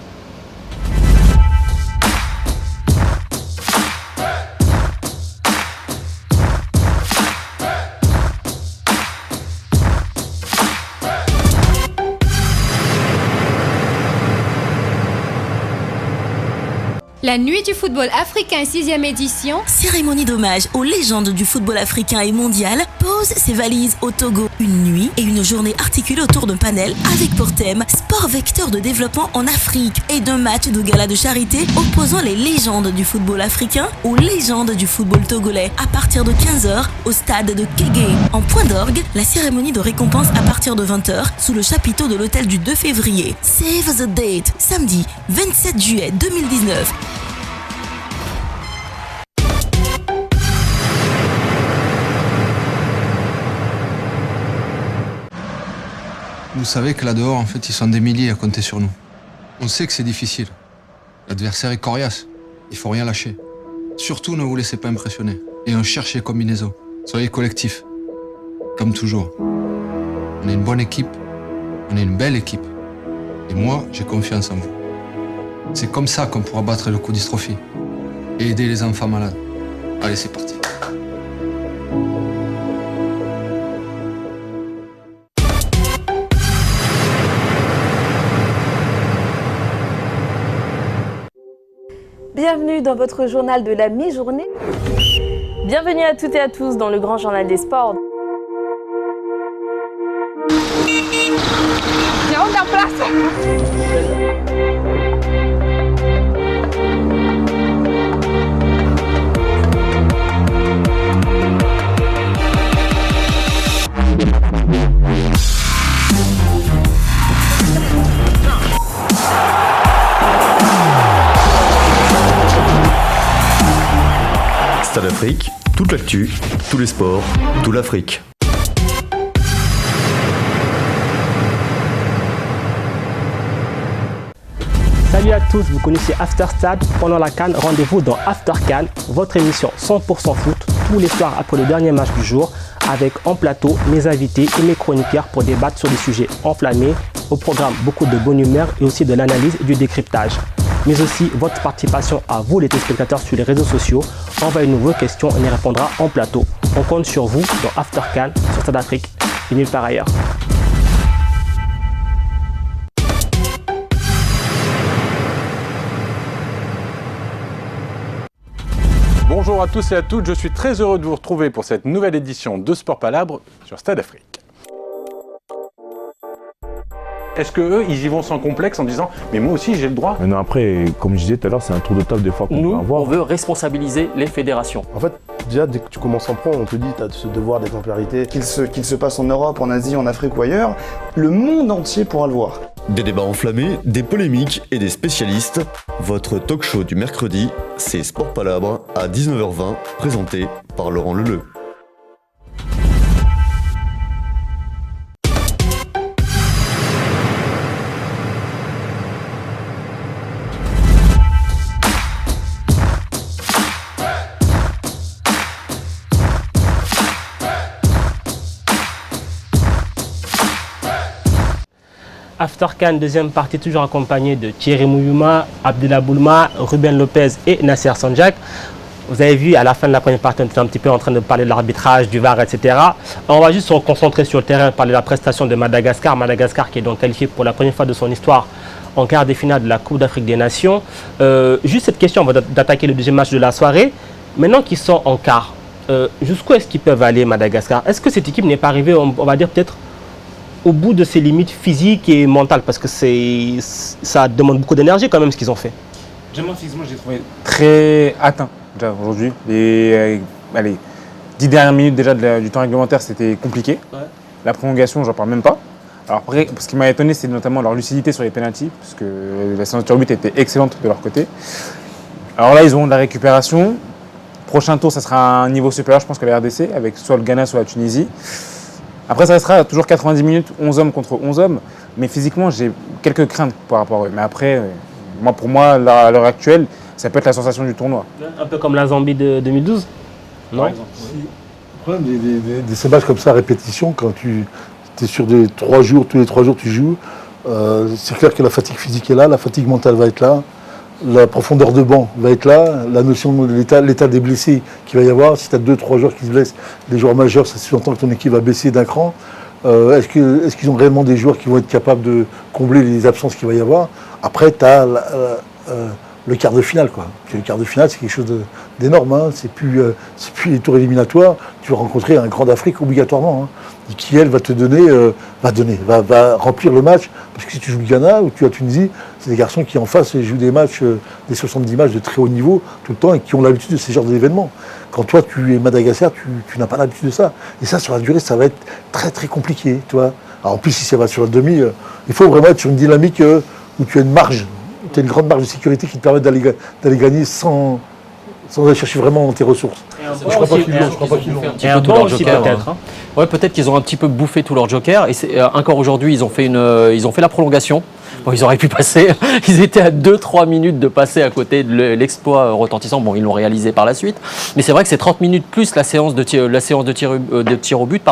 La nuit du football africain 6e édition. Cérémonie d'hommage aux légendes du football africain et mondial pose ses valises au Togo. Une nuit et une journée articulées autour d'un panel avec pour thème sport vecteur de développement en Afrique et d'un match de gala de charité opposant les légendes du football africain aux légendes du football togolais à partir de 15h au stade de Kégué. En point d'orgue, la cérémonie de récompense à partir de 20h sous le chapiteau de l'hôtel du 2 février. Save the date, samedi 27 juillet 2019. Vous savez que là dehors, en fait, ils sont des milliers à compter sur nous. On sait que c'est difficile. L'adversaire est coriace. Il faut rien lâcher. Surtout, ne vous laissez pas impressionner. Et on cherche les combinaisons. Soyez collectifs. Comme toujours. On est une bonne équipe. On est une belle équipe. Et moi, j'ai confiance en vous. C'est comme ça qu'on pourra battre le codystrophie. Et aider les enfants malades. Allez, c'est parti. bienvenue dans votre journal de la mi-journée. Bienvenue à toutes et à tous dans le grand journal des sports. Stade Afrique, toute l'actu, tous les sports, tout l'Afrique. Salut à tous, vous connaissez After Stade. Pendant la CAN, rendez-vous dans After CAN, votre émission 100% foot, tous les soirs après le dernier match du jour, avec en plateau mes invités et mes chroniqueurs pour débattre sur des sujets enflammés. Au programme, beaucoup de bonne humeur et aussi de l'analyse et du décryptage. Mais aussi votre participation à vous les téléspectateurs sur les réseaux sociaux. Envoyez-nous vos questions, on y répondra en plateau. On compte sur vous dans After CAN sur Stade Afrique et nulle part ailleurs. Bonjour à tous et à toutes, je suis très heureux de vous retrouver pour cette nouvelle édition de Sport Palabre sur Stade Afrique. Est-ce qu'eux, ils y vont sans complexe en disant « mais moi aussi j'ai le droit ». Non, après, comme je disais tout à l'heure, c'est un tour de table des fois qu'on peut avoir. On veut responsabiliser les fédérations. En fait, déjà, dès que tu commences en pro, on te dit que tu as ce devoir d'exemplarité. Qu'il se passe en Europe, en Asie, en Afrique ou ailleurs, le monde entier pourra le voir. Des débats enflammés, des polémiques et des spécialistes. Votre talk show du mercredi, c'est Sport Palabre à 19h20, présenté par Laurent Leleu. After CAN, deuxième partie, toujours accompagné de Thierry Mouyouma, Abdullah Boulma, Ruben Lopez et Nasser Sanjak. Vous avez vu, à la fin de la première partie, on était un petit peu en train de parler de l'arbitrage, du VAR, etc. On va juste se concentrer sur le terrain, parler de la prestation de Madagascar. Madagascar qui est donc qualifié pour la première fois de son histoire en quart des finales de la Coupe d'Afrique des Nations. Juste cette question, on va d'attaquer le deuxième match de la soirée. Maintenant qu'ils sont en quart, jusqu'où est-ce qu'ils peuvent aller, Madagascar? Est-ce que cette équipe n'est pas arrivée, on va dire peut-être, au bout de ses limites physiques et mentales, parce que ça demande beaucoup d'énergie quand même ce qu'ils ont fait. Physiquement, j'ai trouvé très atteint déjà aujourd'hui. Allez, 10 dernières minutes déjà du temps réglementaire, c'était compliqué. Ouais. La prolongation, j'en parle même pas. Alors après, ce qui m'a étonné, c'est notamment leur lucidité sur les pénaltys, parce que la séance de but était excellente de leur côté. Alors là, ils ont de la récupération. Prochain tour, ça sera un niveau supérieur, je pense, que la RDC, avec soit le Ghana, soit la Tunisie. Après, ça restera toujours 90 minutes, 11 hommes contre 11 hommes. Mais physiquement, j'ai quelques craintes par rapport à eux. Mais après, pour moi, à l'heure actuelle, ça peut être la sensation du tournoi. Un peu comme la Zambie de 2012 non? Par exemple, oui. Le problème de ces matchs comme ça à répétition, quand tu es sur des 3 jours, tous les 3 jours tu joues, c'est clair que la fatigue physique est là, la fatigue mentale va être là, la profondeur de banc va être là, la notion de l'état des blessés qu'il va y avoir. Si tu as 2-3 joueurs qui se blessent, les joueurs majeurs, ça sous-entend que ton équipe va baisser d'un cran. Est-ce qu'ils ont réellement des joueurs qui vont être capables de combler les absences qu'il va y avoir? Après, tu as le quart de finale, quoi. Le quart de finale, c'est quelque chose d'énorme. Hein. C'est plus les tours éliminatoires. Tu vas rencontrer un grand d'Afrique obligatoirement. Hein. Et qui, elle, va remplir le match. Parce que si tu joues le Ghana ou tu as Tunisie, c'est des garçons qui en face jouent des matchs, des 70 matchs de très haut niveau tout le temps et qui ont l'habitude de ces genres d'événements. Quand toi, tu es Madagascar, tu n'as pas l'habitude de ça. Et ça, sur la durée, ça va être très très compliqué. Tu vois. Alors, en plus, si ça va sur la demi, il faut vraiment être sur une dynamique où tu as une marge. Tu as une grande marge de sécurité qui te permet d'aller gagner sans aller chercher vraiment tes ressources. Je ne crois pas qu'ils l'ont. Et un bon aussi peut-être. Hein. Ouais, peut-être qu'ils ont un petit peu bouffé tous leurs jokers. Et encore aujourd'hui, ils ont fait la prolongation. Bon, ils auraient pu passer. Ils étaient à 2-3 minutes de passer à côté de l'exploit retentissant. Bon, ils l'ont réalisé par la suite. Mais c'est vrai que ces 30 minutes plus la séance de tir au but,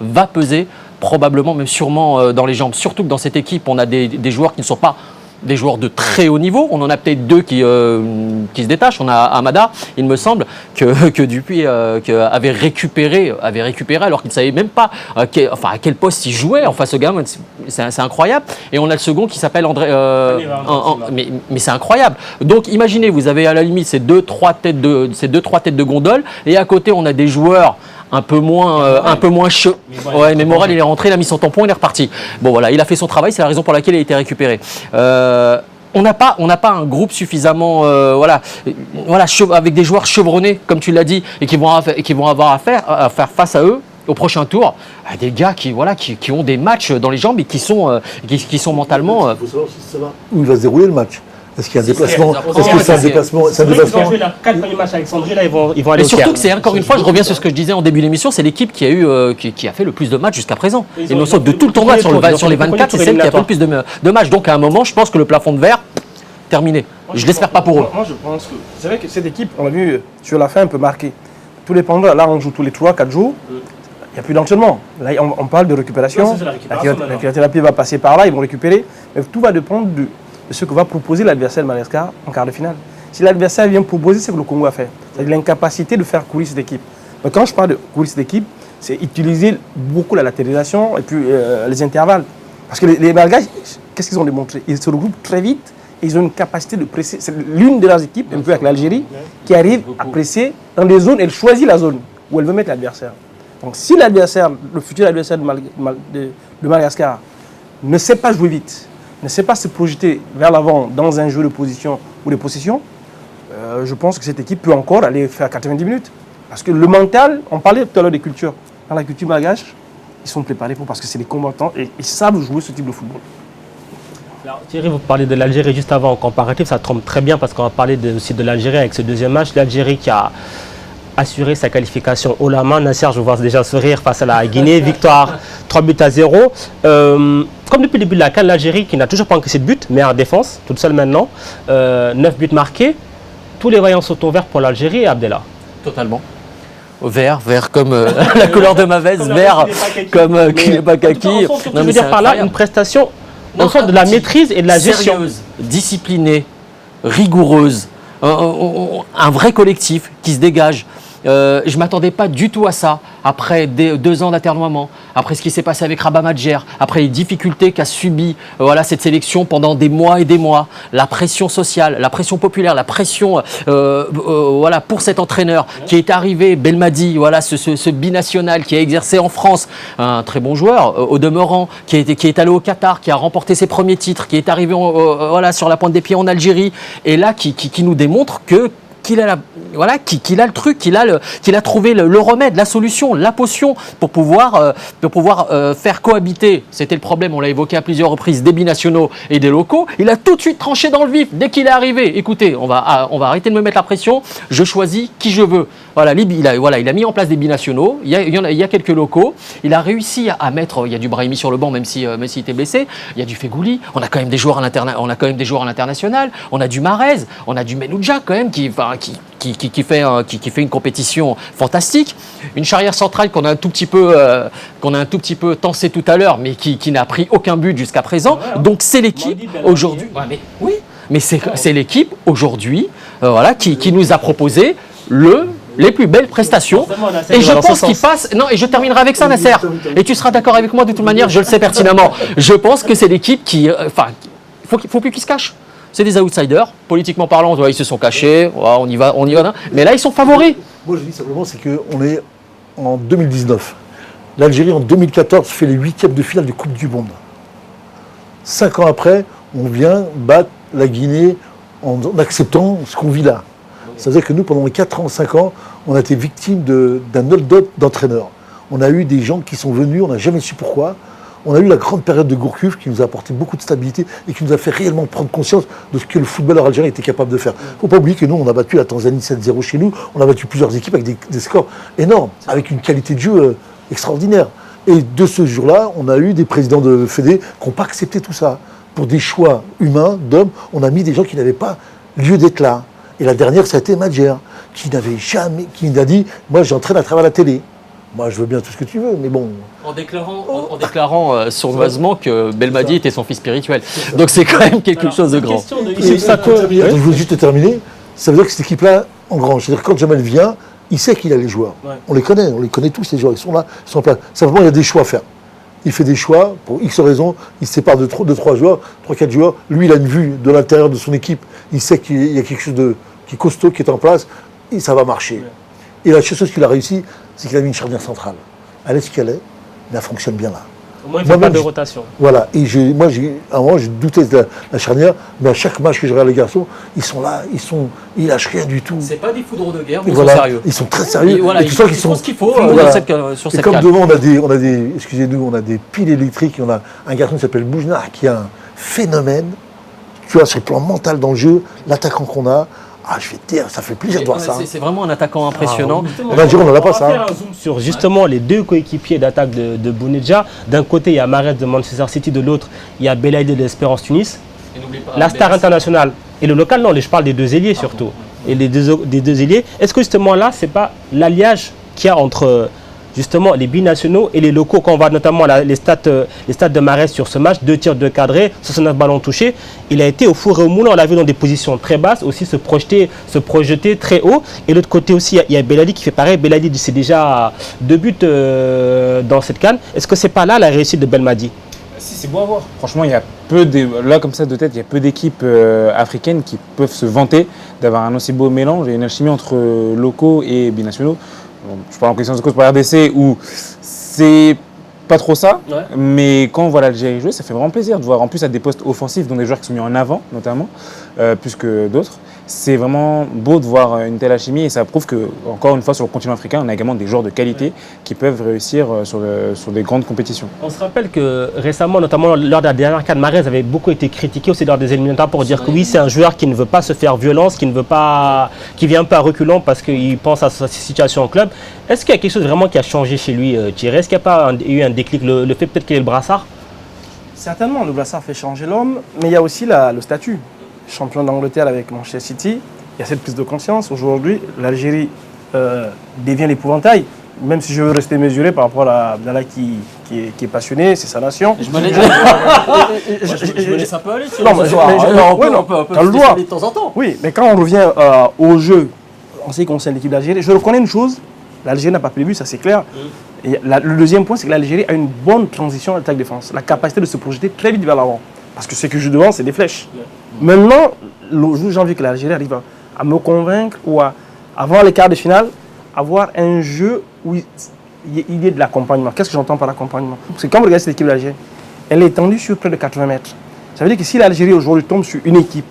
va peser probablement, même sûrement dans les jambes. Surtout que dans cette équipe, on a des joueurs qui ne sont pas des joueurs de très haut niveau. On en a peut-être 2 qui se détachent. On a Amada, il me semble, que Dupuis avait récupéré alors qu'il ne savait même pas à quel poste il jouait. Enfin, ce gamin, c'est incroyable. Et on a le second qui s'appelle André. Mais c'est incroyable. Donc, imaginez, vous avez à la limite ces 2-3 têtes de gondole, et à côté, on a des joueurs un peu moins chaud. Ouais, mais Morel, il est rentré, il a mis son tampon, il est reparti. Bon, voilà, il a fait son travail, c'est la raison pour laquelle il a été récupéré. On n'a pas un groupe suffisamment, avec des joueurs chevronnés, comme tu l'as dit, et qui vont avoir à faire face à eux au prochain tour, des gars qui ont des matchs dans les jambes et qui sont mentalement. Il faut savoir si ça va. Où il va se dérouler le match. Est-ce qu'il y a un déplacement? Est-ce que c'est un déplacement? Ils ont joué leurs 4 premiers matchs à Alexandrie, là ils vont aller au Caire. Surtout que c'est encore une fois, je reviens sur ce que je disais en début d'émission, c'est l'équipe qui a fait le plus de matchs jusqu'à présent. Et non de tout le tournoi sur les 24, c'est celle qui a fait le plus de matchs. Donc à un moment, je pense que le plafond de verre, terminé. Je l'espère pas pour eux. Moi je pense que c'est vrai que cette équipe, on l'a vu sur la fin, un peu marquée. Tout dépendant, là on joue tous les 3-4 jours. Il n'y a plus d'enchaînement. Là, on parle de récupération. La thérapie va passer par là, ils vont récupérer. Mais tout va dépendre de ce que va proposer l'adversaire de Madagascar en quart de finale. Si l'adversaire vient proposer ce que le Congo a fait, c'est-à-dire l'incapacité de faire courir cette équipe. Mais quand je parle de courir cette équipe, c'est utiliser beaucoup la latéralisation et puis les intervalles. Parce que les Malgaches, qu'est-ce qu'ils ont démontré? Ils se regroupent très vite et ils ont une capacité de presser. C'est l'une de leurs équipes, un peu avec l'Algérie, qui arrive à presser dans des zones. Elle choisit la zone où elle veut mettre l'adversaire. Donc si l'adversaire, le futur adversaire de Madagascar, ne sait pas jouer vite, ne sait pas se projeter vers l'avant dans un jeu de position ou de possession, je pense que cette équipe peut encore aller faire 90 minutes. Parce que le mental, on parlait tout à l'heure des cultures. Dans la culture malgache, ils sont préparés parce que c'est des combattants et ils savent jouer ce type de football. Alors, Thierry, vous parlez de l'Algérie juste avant en comparatif, ça tombe très bien parce qu'on va parler aussi de l'Algérie avec ce deuxième match. L'Algérie qui a assuré sa qualification haut la main. Nasser, je vois déjà sourire face à la Guinée. Victoire 3-0. Comme depuis le début de la CAN, l'Algérie qui n'a toujours pas encaissé de but, mais en défense, toute seule maintenant. 9 buts marqués. Tous les voyants sont au vert pour l'Algérie et Abdellah. Totalement. Vert comme la couleur de ma veste, vert comme Kilebakaki. Je veux dire par là une prestation dans le sens de la maîtrise et de la gestion. Sérieuse, disciplinée, rigoureuse. Un vrai collectif qui se dégage. Je ne m'attendais pas du tout à ça, après 2 ans d'atermoiement, après ce qui s'est passé avec Rabat Madjer, après les difficultés qu'a subi cette sélection pendant des mois et des mois, la pression sociale, la pression populaire, la pression pour cet entraîneur qui est arrivé, Belmadi, ce binational qui a exercé en France, un très bon joueur, au demeurant, qui est allé au Qatar, qui a remporté ses premiers titres, qui est arrivé sur la pointe des pieds en Algérie, et là qui nous démontre qu'il a le truc, qu'il a trouvé le remède, la solution, la potion pour pouvoir faire cohabiter. C'était le problème, on l'a évoqué à plusieurs reprises, des binationaux et des locaux. Il a tout de suite tranché dans le vif dès qu'il est arrivé. Écoutez, on va arrêter de me mettre la pression. Je choisis qui je veux. Il a mis en place des binationaux. Il y a quelques locaux. Il a réussi à mettre. Il y a du Brahimi sur le banc, même s'il était blessé. Il y a du Fegouli. On a quand même des joueurs à l'international. On a du Marez. On a du Menouja quand même qui fait une compétition fantastique. Une charnière centrale qu'on a un tout petit peu tensée tout à l'heure, mais qui n'a pris aucun but jusqu'à présent. Donc c'est l'équipe aujourd'hui. Mais c'est l'équipe aujourd'hui, qui nous a proposé les plus belles prestations. Et je pense qu'il passe. Non, et je terminerai avec ça, Nasser. Et tu seras d'accord avec moi de toute manière, je le sais pertinemment. Je pense que c'est l'équipe qui. Faut plus qu'ils se cachent. C'est des outsiders, politiquement parlant, ils se sont cachés, on y va. Mais là, ils sont favoris. Moi, je dis simplement, c'est qu'on est en 2019. L'Algérie, en 2014, fait les 8e de finale de Coupe du Monde. 5 ans après, on vient battre la Guinée en acceptant ce qu'on vit là. C'est-à-dire que nous, pendant 4 ans, 5 ans, on a été victime d'un hold-up d'entraîneurs. On a eu des gens qui sont venus, on n'a jamais su pourquoi. On a eu la grande période de Gourcuff qui nous a apporté beaucoup de stabilité et qui nous a fait réellement prendre conscience de ce que le footballeur algérien était capable de faire. Il ne faut pas oublier que nous, on a battu la Tanzanie 7-0 chez nous, on a battu plusieurs équipes avec des scores énormes, avec une qualité de jeu extraordinaire. Et de ce jour-là, on a eu des présidents de Fédé qui n'ont pas accepté tout ça. Pour des choix humains, d'hommes, on a mis des gens qui n'avaient pas lieu d'être là. Et la dernière, ça a été Madjer, qui n'a dit « Moi, j'entraîne à travers la télé ». Moi, je veux bien tout ce que tu veux, mais bon. En déclarant sournoisement que Belmadi était son fils spirituel. Donc c'est quand même quelque chose de grand. Je veux juste terminer. Ça veut dire que cette équipe-là engrange. C'est-à-dire que quand Jamel vient, il sait qu'il a les joueurs. Ouais. On les connaît tous, les joueurs. Ils sont là, ils sont en place. Simplement, il y a des choix à faire. Il fait des choix, pour X raisons, il se sépare de 3 joueurs, 3-4 joueurs. Lui, il a une vue de l'intérieur de son équipe. Il sait qu'il y a quelque chose qui est costaud, qui est en place, et ça va marcher. Ouais. Et la chose qu'il a réussi, c'est qu'il a mis une charnière centrale. Elle est ce qu'elle est, mais elle fonctionne bien là. Au moins, il ne fait pas de rotation. Voilà. Et moi, à un moment, j'ai douté de la charnière, mais à chaque match que je regarde les garçons, ils sont là, ils lâchent rien du tout. C'est pas des foudreaux de guerre, mais voilà, ils sont sérieux. Ils sont très sérieux. Et voilà, et tu sens qu'ils font ce qu'il faut voilà. sur cette comme carte. devant, on a des excusez-nous, on a des piles électriques. On a un garçon qui s'appelle Boujna, qui a un phénomène. Tu vois, sur le plan mental dans le jeu, l'attaquant qu'on a. Ah, je vais te dire, ça fait plaisir de voir ça. C'est vraiment un attaquant impressionnant. On va dire, on n'en a pas ça. On va faire un zoom sur justement les deux coéquipiers d'attaque de Bounedjah. D'un côté, il y a Mahrez de Manchester City, de l'autre, il y a Belaïdi de l'Espérance Tunis. La star internationale et le local, non, je parle des deux ailiers surtout. Et des deux ailiers. Est-ce que justement là, c'est pas l'alliage qu'il y a entre justement les binationaux et les locaux, quand on voit notamment les stats de Mahrez sur ce match, 2 tirs, 2 cadrés, 69 ballons touchés, il a été au four et au moulin, on l'a vu dans des positions très basses, aussi se projeter très haut. Et de l'autre côté aussi, il y a Belaïdi qui fait pareil. Belaïdi, c'est déjà 2 buts dans cette CAN. Est-ce que c'est pas là la réussite de Belmadi? Si, c'est beau à voir. Franchement, il y a là comme ça de tête, il y a peu d'équipes africaines qui peuvent se vanter d'avoir un aussi beau mélange et une alchimie entre locaux et binationaux. Je parle en question de cause pour RDC où c'est pas trop ça, ouais. Mais quand on voit l'Algérie jouer, ça fait vraiment plaisir de voir en plus à des postes offensifs, dont des joueurs qui sont mis en avant notamment, plus que d'autres. C'est vraiment beau de voir une telle alchimie et ça prouve que, encore une fois, sur le continent africain, on a également des joueurs de qualité qui peuvent réussir sur des grandes compétitions. On se rappelle que récemment, notamment lors de la dernière CAN, Mahrez avait beaucoup été critiqué aussi lors des éliminatoires pour dire que oui, c'est un joueur qui ne veut pas se faire violence, qui vient un peu à reculons parce qu'il pense à sa situation en club. Est-ce qu'il y a quelque chose vraiment qui a changé chez lui, Thierry? Est-ce qu'il n'y a pas eu un déclic, le fait peut-être qu'il ait le brassard? Certainement, le brassard fait changer l'homme, mais il y a aussi le statut. Champion d'Angleterre avec Manchester City, il y a cette prise de conscience. Aujourd'hui, l'Algérie devient l'épouvantail, même si je veux rester mesuré par rapport à Abdallah qui est passionné, c'est sa nation. Je me laisse un peu aller sur on peut le droit. De temps en temps. Oui, mais quand on revient au jeu, en ce qui concerne l'équipe d'Algérie, je reconnais une chose, l'Algérie n'a pas prévu, ça c'est clair. Et le deuxième point, c'est que l'Algérie a une bonne transition attaque-défense, la capacité de se projeter très vite vers l'avant. Parce que ce que je devant, c'est des flèches. Maintenant, j'ai envie que l'Algérie arrive à me convaincre ou avant les quarts de finale, avoir un jeu où il y ait de l'accompagnement. Qu'est-ce que j'entends par l'accompagnement? Parce que quand vous regardez cette équipe d'Algérie, elle est étendue sur près de 80 mètres. Ça veut dire que si l'Algérie aujourd'hui tombe sur une équipe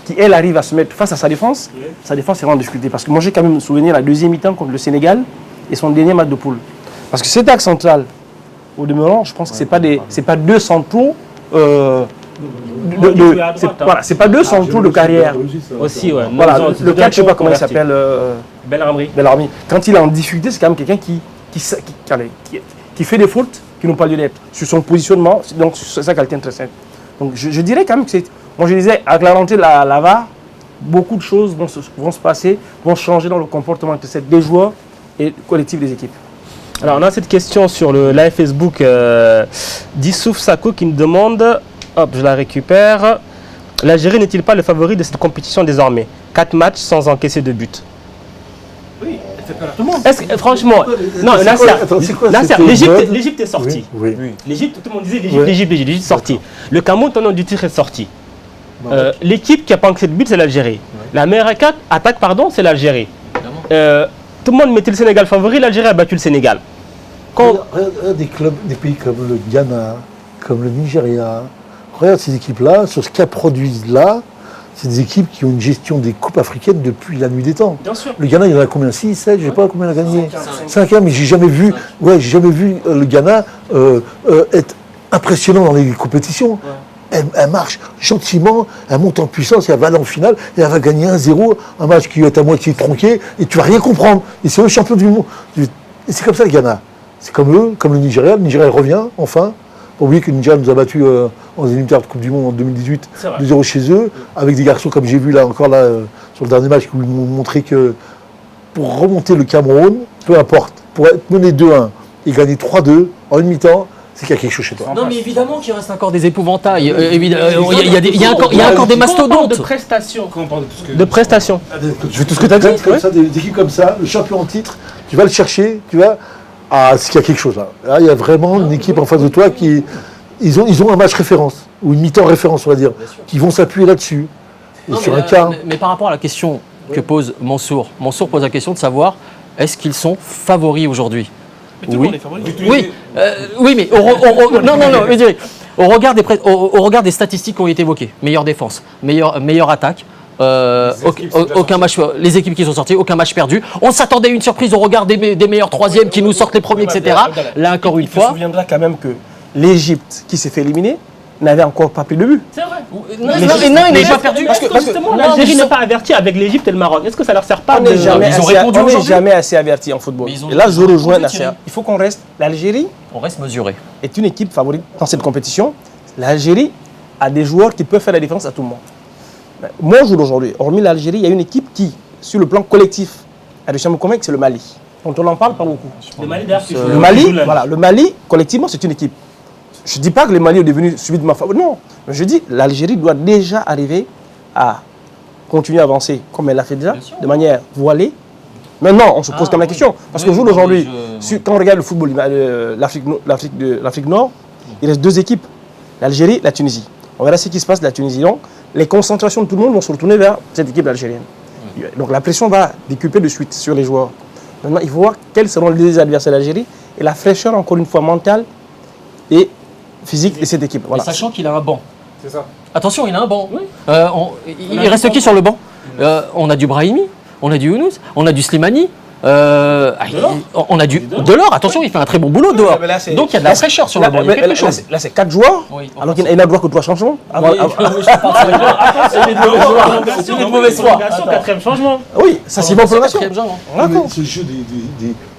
qui, elle, arrive à se mettre face à sa défense est vraiment en difficulté. Parce que moi, j'ai quand même souvenir la deuxième mi-temps contre le Sénégal et son dernier match de poule. Parce que cet axe central, au demeurant, je pense que ce n'est pas deux centraux. C'est pas deux centraux de carrière. Aussi, ouais. Voilà, le cas, je ne sais pas comment il s'appelle. Bellarmi. Quand il est en difficulté, c'est quand même quelqu'un qui fait des fautes qui n'ont pas lieu d'être. Sur son positionnement, donc c'est ça quelqu'un de très simple. Donc je dirais quand même que c'est. Moi je disais, avec la rentrée de la VAR, beaucoup de choses vont se passer, vont changer dans le comportement des joueurs et le collectif des équipes. Alors on a cette question sur le live Facebook d'Issouf Sako qui nous demande. Hop, je la récupère. L'Algérie n'est-il pas le favori de cette compétition désormais? 4 matchs sans encaisser de but. Oui, elle fait peur à tout le monde. Est-ce que, franchement, non, Nasser, l'Égypte est sortie. Oui. L'Égypte, tout le monde disait l'Égypte est sortie. Le Cameroun, ton nom du titre, est sorti. L'équipe qui n'a pas encaissé de but, c'est l'Algérie. La meilleure attaque, c'est l'Algérie. Tout le monde mettait le Sénégal favori, l'Algérie a battu le Sénégal. Regarde des pays comme le Ghana, comme le Nigeria. Regarde ces équipes-là, sur ce qu'elles produisent là, c'est des équipes qui ont une gestion des coupes africaines depuis la nuit des temps. Bien sûr. Le Ghana, il y en a combien? 6, 7, je ne sais pas combien il a gagné. 5, mais j'ai jamais vu le Ghana être impressionnant dans les compétitions. Ouais. Elle marche gentiment, elle monte en puissance, et elle va aller en finale, et elle va gagner 1-0, un match qui est à moitié tronqué, et tu ne vas rien comprendre. Et c'est eux le champion du monde. Et c'est comme ça le Ghana. C'est comme eux, comme le Nigeria. Le Nigeria revient, enfin. Pour oublier que le Nigeria nous a battus en éliminatoire de Coupe du Monde en 2018, 2-0 chez eux, avec des garçons comme j'ai vu là sur le dernier match, qui m'ont montré que pour remonter le Cameroun, peu importe pour être mené 2-1 et gagner 3-2 en une mi-temps, c'est qu'il y a quelque chose chez toi. Non, mais évidemment qu'il reste encore des épouvantails. Il y a encore des mastodontes. De prestations. De prestations. Je veux tout ce que tu as dit. Comme ça, des équipes comme ça, le champion en titre, tu vas le chercher, tu vas. Ah, c'est qu'il y a quelque chose là. Là, il y a vraiment une équipe en face de toi qui. Ils ont un match référence, ou une mi-temps référence, on va dire, qui vont s'appuyer là-dessus. Et sur un quart. Mais par rapport à la question que pose Mansour pose la question de savoir est-ce qu'ils sont favoris aujourd'hui? Oui. Oui, mais au regard des statistiques qui ont été évoquées, meilleure défense, meilleure attaque, aucun match, les équipes qui sont sorties, aucun match perdu. On s'attendait à une surprise au regard des meilleurs troisièmes qui nous sortent les premiers, etc. Là encore une fois. Tu te souviendras quand même que l'Égypte qui s'est fait éliminer n'avait encore pas pris le but. C'est vrai. Non, il n'avait pas perdu. Parce que justement, l'Algérie n'est pas avertie avec l'Égypte et le Maroc. Est-ce que ça leur sert pas On n'est jamais assez averti en football. Et là, je rejoins Nasser. Il faut qu'on reste. L'Algérie mesuré. Est une équipe favorite dans cette compétition. L'Algérie a des joueurs qui peuvent faire la différence à tout moment. Moi, aujourd'hui, hormis l'Algérie, il y a une équipe qui, sur le plan collectif, a réussi à me convaincre, c'est le Mali. Dont on n'en parle pas beaucoup. Le Mali, collectivement, c'est une équipe. Je ne dis pas que le Mali est devenu subitement favori. Non, je dis que l'Algérie doit déjà arriver à continuer à avancer comme elle l'a fait déjà, de manière voilée. Maintenant, on se pose comme la question. Parce que aujourd'hui, quand on regarde le football, l'Afrique Nord, il reste deux équipes, l'Algérie et la Tunisie. On verra ce qui se passe de la Tunisie. Donc, les concentrations de tout le monde vont se retourner vers cette équipe algérienne. Donc la pression va décupler de suite sur les joueurs. Maintenant, il faut voir quels seront les adversaires de l'Algérie et la fraîcheur, encore une fois, mentale et physique de cette équipe. Voilà. Sachant qu'il a un banc. C'est ça. Attention, il a un banc. Oui. Il reste qui sur le banc? On a du Brahimi, on a du Younous, on a du Slimani. On a du Delors, attention, il fait un très bon boulot dehors. Donc il y a de la fraîcheur sur le banc. Là, c'est 4 joueurs, alors qu'il n'a droit que 3 changements. C'est une mauvaise foi. 4e changement. Oui, ça c'est bon pour la nation. Ce jeu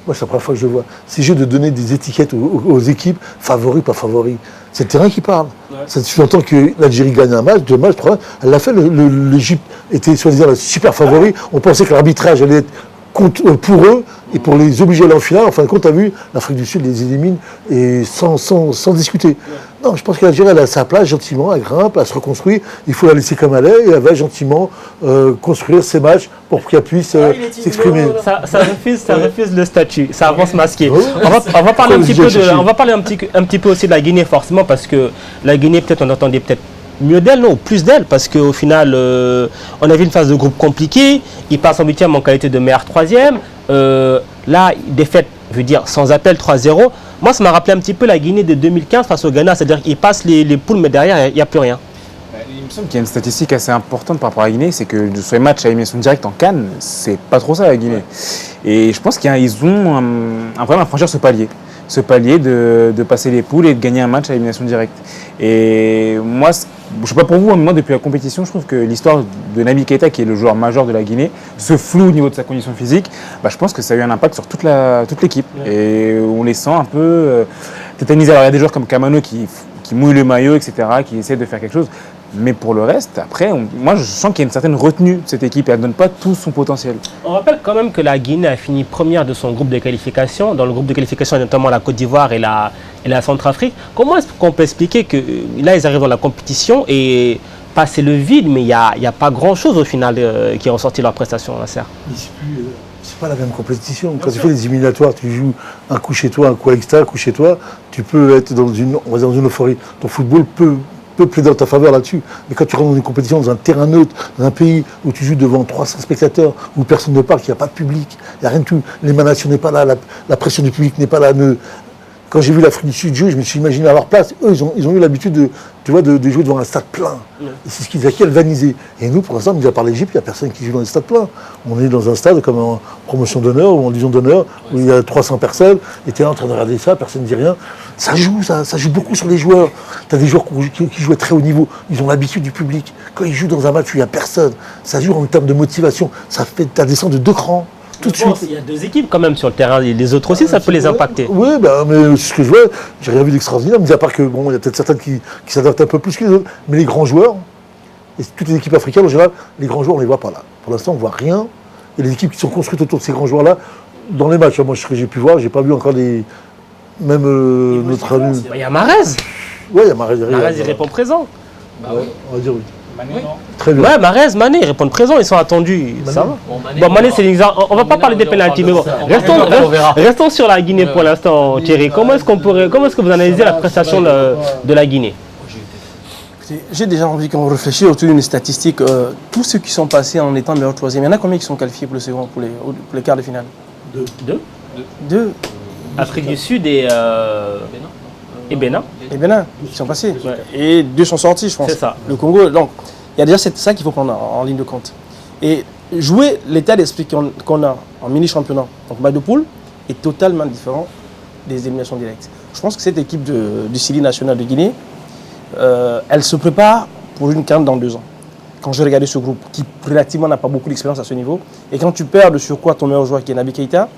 moi, c'est la première fois que je le vois. C'est le jeu de donner des étiquettes aux équipes, favoris, pas favoris. C'est le terrain qui parle. Ça fait longtemps que l'Algérie gagne un match, 2 matchs, 3 matchs. Elle l'a fait, l'Égypte était soi-disant la super favori. On pensait que l'arbitrage allait être pour eux et pour les obliger à aller en finale. En fin de compte, tu as vu, l'Afrique du Sud les élimine et sans discuter. Non, je pense que l'Algérie, elle a sa place gentiment, elle grimpe, elle se reconstruit. Il faut la laisser comme elle est et elle va gentiment construire ses matchs pour qu'elle puisse s'exprimer. Ça refuse le statut, ça avance masqué. On va parler un petit peu aussi de la Guinée, forcément, parce que la Guinée, peut-être on attendait mieux d'elle, non, plus d'elle, parce qu'au final, on a vu une phase de groupe compliquée. Il passe en 8e en qualité de meilleur 3e. Là, défaite, je veux dire, sans appel 3-0. Moi, ça m'a rappelé un petit peu la Guinée de 2015 face au Ghana, c'est-à-dire qu'il passe les poules, mais derrière, il n'y a plus rien. Il me semble qu'il y a une statistique assez importante par rapport à la Guinée, c'est que sur les matchs à élimination directe en Cannes, c'est pas trop ça la Guinée. Et je pense qu'ils ont un problème à franchir ce palier de passer les poules et de gagner un match à élimination directe. Et moi, je ne sais pas pour vous, mais moi depuis la compétition, je trouve que l'histoire de Naby Keita, qui est le joueur majeur de la Guinée, ce flou au niveau de sa condition physique, je pense que ça a eu un impact sur toute l'équipe. Et on les sent un peu tétanisés. Alors il y a des joueurs comme Kamano qui mouillent le maillot, etc., qui essaient de faire quelque chose. Mais pour le reste, après, moi je sens qu'il y a une certaine retenue de cette équipe et elle ne donne pas tout son potentiel. On rappelle quand même que la Guinée a fini première de son groupe de qualification. Dans le groupe de qualification, notamment la Côte d'Ivoire et la Centrafrique. Comment est-ce qu'on peut expliquer que là, ils arrivent dans la compétition et passer le vide, mais il n'y a pas grand-chose au final qui est ressorti de leur prestation, Nasser? C'est pas la même compétition. Quand tu fais des éliminatoires, tu joues un coup chez toi, un coup à l'extérieur, un coup chez toi, tu peux être dans une euphorie. Ton football peut plaider en ta faveur là-dessus. Mais quand tu rentres dans une compétition, dans un terrain neutre, dans un pays où tu joues devant 300 spectateurs, où personne ne parle, qu'il n'y a pas de public, il n'y a rien de tout, l'émanation n'est pas là, la pression du public n'est pas là. Quand j'ai vu l'Afrique du Sud jouer, je me suis imaginé à leur place. Eux, ils ont eu l'habitude de jouer devant un stade plein. Et c'est ce qu'ils ont galvanisé. Et nous, pour l'instant, mis à part l'Égypte, il n'y a personne qui joue dans les stades pleins. On est dans un stade comme en promotion d'honneur ou en Légion d'honneur, où il y a 300 personnes, et tu es là en train de regarder ça, personne ne dit rien. Ça joue beaucoup sur les joueurs. Tu as des joueurs qui jouent à très haut niveau, ils ont l'habitude du public. Quand ils jouent dans un match où il n'y a personne, ça joue en termes de motivation. Ça fait ta descente de 2 crans. Tout de suite. Il y a 2 équipes quand même sur le terrain, les autres aussi, ça peut les impacter. Oui, mais ce que je vois, j'ai rien vu d'extraordinaire, mis à part que il y a peut-être certaines qui s'adaptent un peu plus que les autres. Mais les grands joueurs, et toutes les équipes africaines en général, les grands joueurs, on ne les voit pas là. Pour l'instant, on ne voit rien. Et les équipes qui sont construites autour de ces grands joueurs-là, dans les matchs, moi, ce que j'ai pu voir, j'ai pas vu encore des... Même notre ami... Il y a Mahrez. Oui, il y a Mahrez. Mahrez, il répond présent. Ouais, on va dire oui. Mané, non. Très bien. Ouais, Mahrez, Mané, ils répondent présent, ils sont attendus. Ça va. Bon, Mané, c'est l'exemple. On va pas parler des pénaltys, mais bon. Restons sur la Guinée pour l'instant, Thierry. Comment est-ce que vous analysez la prestation de la Guinée? J'ai déjà envie qu'on réfléchisse autour d'une statistique. Tous ceux qui sont passés en étant meilleur troisième, il y en a combien qui sont qualifiés pour le second, pour les quarts de finale? Deux. Afrique du Sud et Bénin. Et Bénin, ils sont passés. Ouais. Et 2 sont sortis, je pense. C'est ça. Le Congo. Donc, il y a déjà ça qu'il faut prendre en ligne de compte. Et jouer l'état d'esprit qu'on a en mini-championnat, donc match de poule, est totalement différent des éliminations directes. Je pense que cette équipe du Sili national de Guinée, elle se prépare pour une CAN dans 2 ans. Quand j'ai regardé ce groupe, qui relativement n'a pas beaucoup d'expérience à ce niveau, et quand tu perds de surcroît ton meilleur joueur qui est Naby Keïta,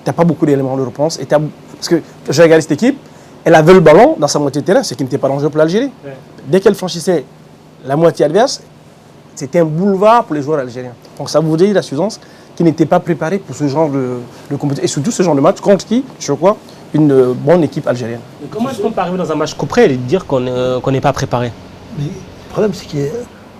tu n'as pas beaucoup d'éléments de réponse. Parce que j'ai regardé cette équipe, elle avait le ballon dans sa moitié de terrain, ce qui n'était pas dangereux pour l'Algérie. Ouais. Dès qu'elle franchissait la moitié adverse, c'était un boulevard pour les joueurs algériens. Donc ça vous dit la suffisance qui n'était pas préparée pour ce genre de compétition. Et surtout ce genre de match contre qui, je crois, une bonne équipe algérienne. Mais comment est-ce qu'on peut arriver dans un match couperé et dire qu'on n'est pas préparé? Mais le problème, c'est que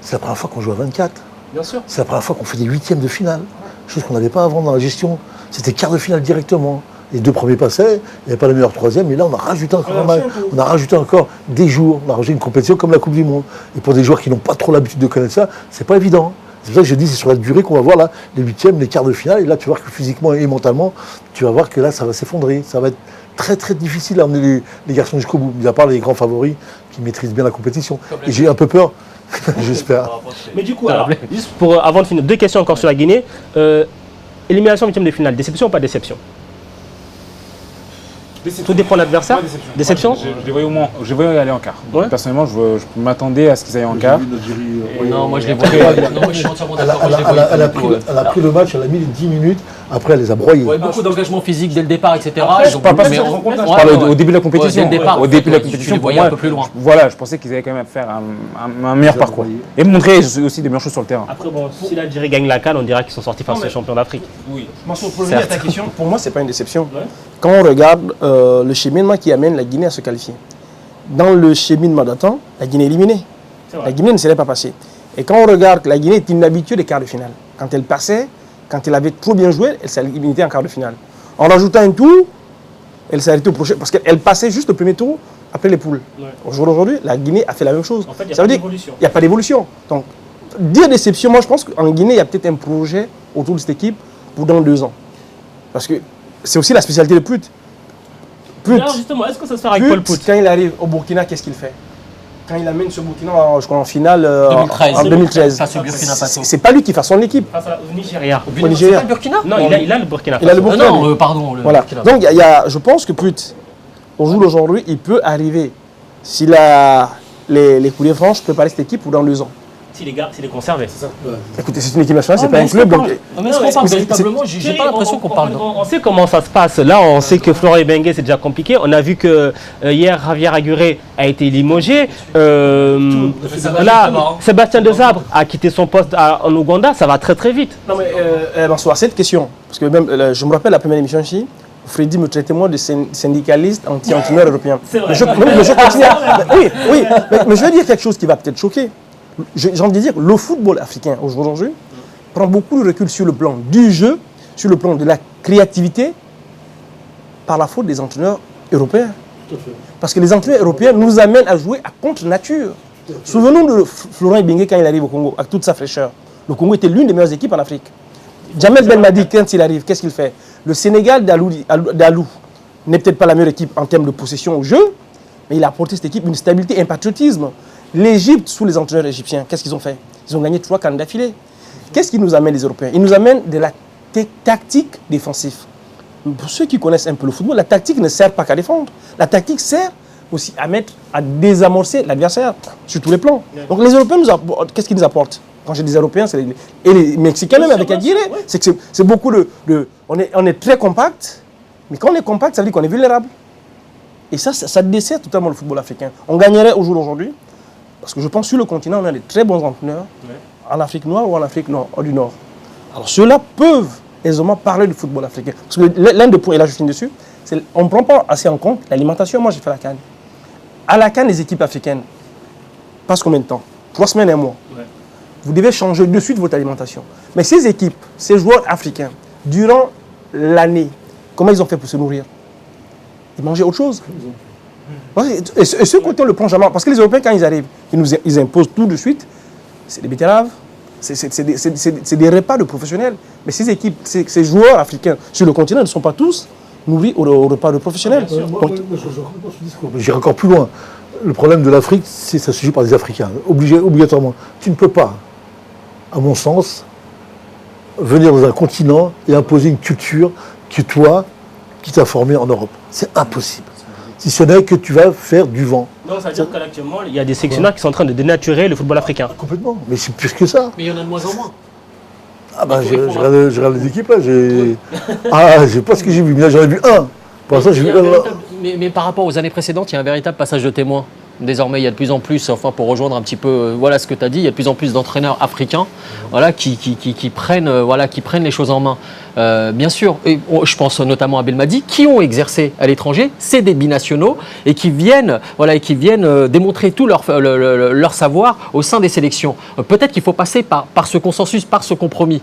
c'est la première fois qu'on joue à 24. Bien sûr. C'est la première fois qu'on fait des 8e de finale. Chose qu'on n'avait pas avant dans la gestion. C'était quart de finale directement. Les 2 premiers passaient, il n'y avait pas le meilleur troisième, mais là on a rajouté encore un match, on a rajouté encore des jours, on a rajouté une compétition comme la Coupe du Monde. Et pour des joueurs qui n'ont pas trop l'habitude de connaître ça, c'est pas évident. C'est pour ça que je dis, c'est sur la durée qu'on va voir là, les 8e, les quarts de finale, et là tu vas voir que physiquement et mentalement, tu vas voir que là ça va s'effondrer. Ça va être très très difficile à emmener les garçons jusqu'au bout, mis à part les grands favoris qui maîtrisent bien la compétition. Et j'ai un peu peur, j'espère. Mais du coup, alors, juste avant de finir, 2 questions encore sur la Guinée. Élimination 8e de finale, déception ou pas déception? Tout dépend de l'adversaire. Déception. Je les voyais aller en quart. Ouais. Personnellement, je m'attendais à ce qu'ils aillent en quart. Non, moi je les voyais. Non, moi je suis entièrement d'accord. Elle a pris le match, elle a mis les 10 minutes, après elle les a broyés. Ouais, beaucoup d'engagement physique dès le départ, etc. Je ne parle pas de cette rencontre, je parle au début de la compétition. Au début de la compétition, je voyais un peu plus loin. Voilà, je pensais qu'ils allaient quand même faire un meilleur parcours. Et montrer aussi des meilleures choses sur le terrain. Après, bon, si l'Algérie gagne la CAN, on dira qu'ils sont sortis face aux champions d'Afrique. Oui. Pour revenir à ta question, pour moi, ce n'est pas une déception. Quand on regarde le cheminement qui amène la Guinée à se qualifier, dans le cheminement d'antan, la Guinée est éliminée. La Guinée ne serait pas passée. Et quand on regarde, la Guinée est une habituée des quarts de finale. Quand elle passait, quand elle avait trop bien joué, elle s'est limitée en quart de finale. En rajoutant un tour, elle s'est arrêtée au prochain, parce qu'elle passait juste le premier tour après les poules. Ouais. Aujourd'hui, la Guinée a fait la même chose. En fait, il n'y a pas d'évolution. Donc, dire déception, moi je pense qu'en Guinée, il y a peut-être un projet autour de cette équipe pour dans 2 ans. Parce que c'est aussi la spécialité de Put. Alors justement, est-ce que ça se fait avec Paul Put? Quand il arrive au Burkina, qu'est-ce qu'il fait? Quand il amène ce Burkina en finale 2013. En 2013. C'est pas lui qui fait son équipe. Face au Nigeria. Au Nigeria. C'est pas le Burkina? Non, il a le Burkina. Il a le Burkina. Non, pardon. Voilà. Donc je pense que Put, au jour d'aujourd'hui, il peut arriver, s'il a les coulées franches, préparer cette équipe pour dans 2 ans. S'il est conservé, c'est ça. Ouais. Écoutez, c'est une équipe nationale, c'est pas un club. Mais est-ce qu'on parle véritablement? J'ai pas l'impression qu'on parle. On sait comment ça se passe. Là, on sait que Florent Ibenge, c'est déjà compliqué. On a vu que hier, Javier Aguré a été limogé. Là, Sébastien Desabre a quitté son poste en Ouganda. Ça va très très vite. Non, mais Bonsoir, cette question, parce que même, je me rappelle la première émission ici, Freddy me traitait moi de syndicaliste anti-entraîneur européen. C'est vrai. Mais je continue. Oui, mais je vais dire quelque chose qui va peut-être choquer. J'ai envie de dire, le football africain aujourd'hui prend beaucoup de recul sur le plan du jeu, sur le plan de la créativité, par la faute des entraîneurs européens. Parce que les entraîneurs européens nous amènent à jouer à contre-nature. Souvenons de Florent Ibenge quand il arrive au Congo, avec toute sa fraîcheur. Le Congo était l'une des meilleures équipes en Afrique. Jamel Belmadi, quand il arrive, qu'est-ce qu'il fait? Le Sénégal d'Alou n'est peut-être pas la meilleure équipe en termes de possession au jeu, mais il a apporté cette équipe une stabilité et un patriotisme. L'Égypte, sous les entraîneurs égyptiens, qu'est-ce qu'ils ont fait? Ils ont gagné 3 CAN d'affilée. Qu'est-ce qui nous amène les Européens? Ils nous amènent de la tactique défensive. Pour ceux qui connaissent un peu le football, la tactique ne sert pas qu'à défendre. La tactique sert aussi à désamorcer l'adversaire sur tous les plans. Donc les Européens, qu'est-ce qu'ils nous apportent? Quand je dis Européens, c'est et les Mexicains même avec Aguirre, c'est beaucoup on est très compact, mais quand on est compact, ça veut dire qu'on est vulnérable. Et ça dessert totalement le football africain. On gagnerait au jour d'aujourd'hui. Parce que je pense que sur le continent, on a des très bons entraîneurs, en Afrique noire ou en Afrique du Nord. Alors ceux-là peuvent aisément parler du football africain. Parce que l'un des points, et là je finis dessus, on ne prend pas assez en compte l'alimentation. Moi j'ai fait la CAN. À la CAN, les équipes africaines passent combien de temps? 3 semaines, 1 mois. Ouais. Vous devez changer de suite votre alimentation. Mais ces équipes, ces joueurs africains, durant l'année, comment ils ont fait pour se nourrir? Ils mangeaient autre chose. Et ce côté, on le prend jamais. Parce que les Européens, quand ils arrivent, ils imposent tout de suite. C'est des betteraves, c'est des repas de professionnels. Mais ces équipes, ces joueurs africains sur le continent ne sont pas tous nourris au repas de professionnels. J'irai encore plus loin. Le problème de l'Afrique, c'est que ça se joue par des Africains, obligatoirement. Tu ne peux pas, à mon sens, venir dans un continent et imposer une culture que toi, qui t'as formé en Europe. C'est impossible. Si ce n'est que tu vas faire du vent. Non, ça veut dire qu'actuellement, il y a des sélectionneurs qui sont en train de dénaturer le football africain. Complètement, mais c'est plus que ça. Mais il y en a de moins en moins. Ah bah, je regarde les équipes là, j'ai pas ce que j'ai vu, mais là j'en ai vu un. Pour l'instant, j'ai vu un. Mais par rapport aux années précédentes, il y a un véritable passage de témoin. Désormais, il y a de plus en plus, enfin pour rejoindre un petit peu, voilà ce que tu as dit, il y a de plus en plus d'entraîneurs africains, voilà, qui prennent les choses en main. Bien sûr, et je pense notamment à Belmadi, qui ont exercé à l'étranger, c'est des binationaux et qui viennent démontrer tout leur savoir au sein des sélections. Peut-être qu'il faut passer par ce consensus, par ce compromis.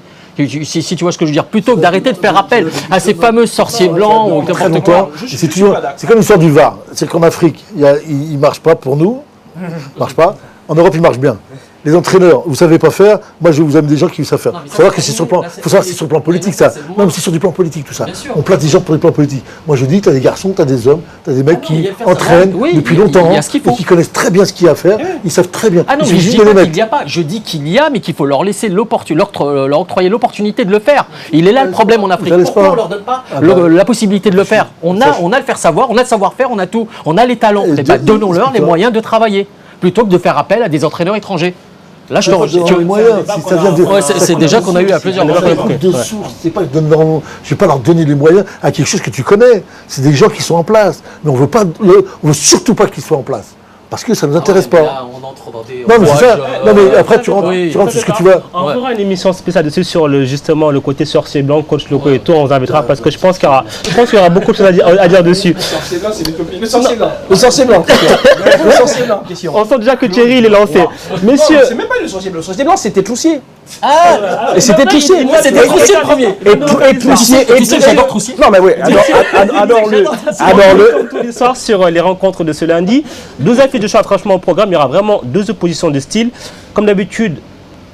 Si tu vois ce que je veux dire, plutôt que d'arrêter de faire appel à ces fameux sorciers blancs ou n'importe quoi. C'est comme l'histoire du VAR. C'est qu'en Afrique, il ne marche pas pour nous, il marche pas. En Europe, il marche bien. Les entraîneurs, vous ne savez pas faire, moi je vous aime des gens qui savent faire. Il faut savoir que c'est sur le plan politique ça. Non mais c'est sur du plan politique tout ça. On place des gens pour des plans politiques. Moi je dis, tu as des garçons, tu as des hommes, tu as des mecs qui entraînent depuis longtemps et qui connaissent très bien ce qu'il y a à faire, ils savent très bien. Ah non, mais je dis pas qu'il n'y a pas, je dis qu'il y a, mais qu'il faut leur laisser leur octroyer l'opportunité de le faire. Il est là le problème en Afrique. Pourquoi on ne leur donne pas la possibilité de le faire? On a le faire savoir, on a le savoir-faire, on a tout, on a les talents. Donnons-leur les moyens de travailler, plutôt que de faire appel à des entraîneurs étrangers. Là, je c'est déjà qu'on a eu à plusieurs reprises. C'est pas que je ne vais pas leur donner les moyens à quelque chose que tu connais. C'est des gens qui sont en place. Mais on veut surtout pas qu'ils soient en place. Parce que ça ne nous intéresse pas. Là, on entre dans des... Non, mais c'est ça. Non, mais après, tu rentres sur ce que tu vas. On fera une émission spéciale dessus sur justement le côté sorcier blanc, coach locaux et tout. On vous invitera parce que je pense qu'il y aura beaucoup de choses à dire dessus. Le sorcier blanc, c'est des copines. Le sorcier blanc. Le sorcier blanc. Le sorcier blanc. On sent déjà que Thierry, il est lancé. Messieurs. C'est même pas le sorcier blanc. Le sorcier blanc, c'était Troussier. Ah, c'était Troussier. Moi, c'était Troussier le premier. Et Troussier. Tu sais que j'adore Troussier. Non, mais oui, adore-le. Comme tous les soirs sur les rencontres de ce lundi. 12 affiches de choix franchement au programme. Il y aura vraiment 2 oppositions de style. Comme d'habitude,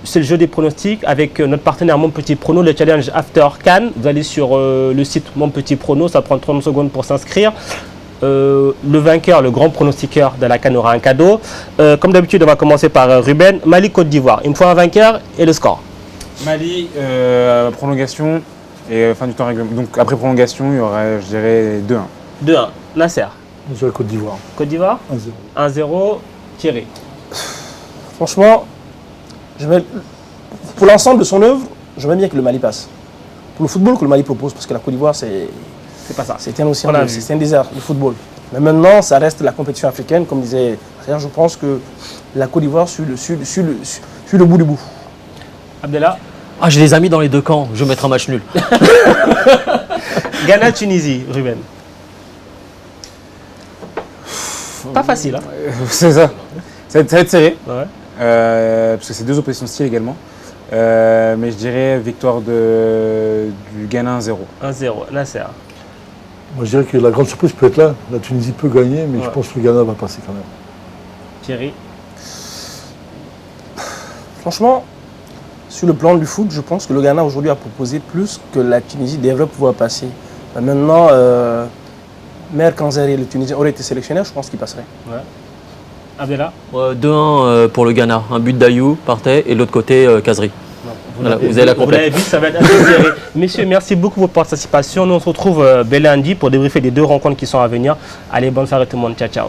c'est le jeu des pronostics avec notre partenaire Mon Petit Prono, le challenge After CAN. Vous allez sur le site Mon Petit Prono, ça prend 30 secondes pour s'inscrire. Le vainqueur, le grand pronostiqueur de la CAN aura un cadeau. Comme d'habitude, on va commencer par Ruben. Mali, Côte d'Ivoire. Une fois un vainqueur et le score. Mali, prolongation et fin du temps règlement. Donc après prolongation, il y aurait, je dirais, 2-1. 2-1. Nasser. Sur la Côte d'Ivoire. Côte d'Ivoire 1-0. 1-0. Thierry. Franchement, pour l'ensemble de son œuvre, j'aimerais bien que le Mali passe. Pour le football que le Mali propose, parce que la Côte d'Ivoire, c'est pas ça. C'est un désert, le football. Mais maintenant, ça reste la compétition africaine, comme disait. Je pense que la Côte d'Ivoire suit le bout du bout. Abdellah. Ah, j'ai des amis dans les deux camps. Je vais mettre un match nul. Ghana, Tunisie, Ruben. Pas facile, hein. C'est ça. Ça va être serré. Ouais. Parce que c'est 2 oppositions de style également. Mais je dirais victoire du Ghana 1-0. 1-0. Nasser. Moi, je dirais que la grande surprise peut être là. La Tunisie peut gagner, mais je pense que le Ghana va passer quand même. Thierry. Franchement, sur le plan du foot, je pense que le Ghana aujourd'hui a proposé plus que la Tunisie devrait pouvoir passer. Mais maintenant, Mer Kanzeri, le Tunisien, aurait été sélectionné, je pense qu'il passerait. Ouais. Abdellah. 2-1 pour le Ghana. Un but d'Ayou partait et de l'autre côté, Kazri. Voilà, vous avez la complète. Vous l'avez vu, ça va être assez serré. Messieurs, merci beaucoup pour votre participation. Nous on se retrouve lundi pour débriefer des 2 rencontres qui sont à venir. Allez, bonne soirée tout le monde. Ciao, ciao.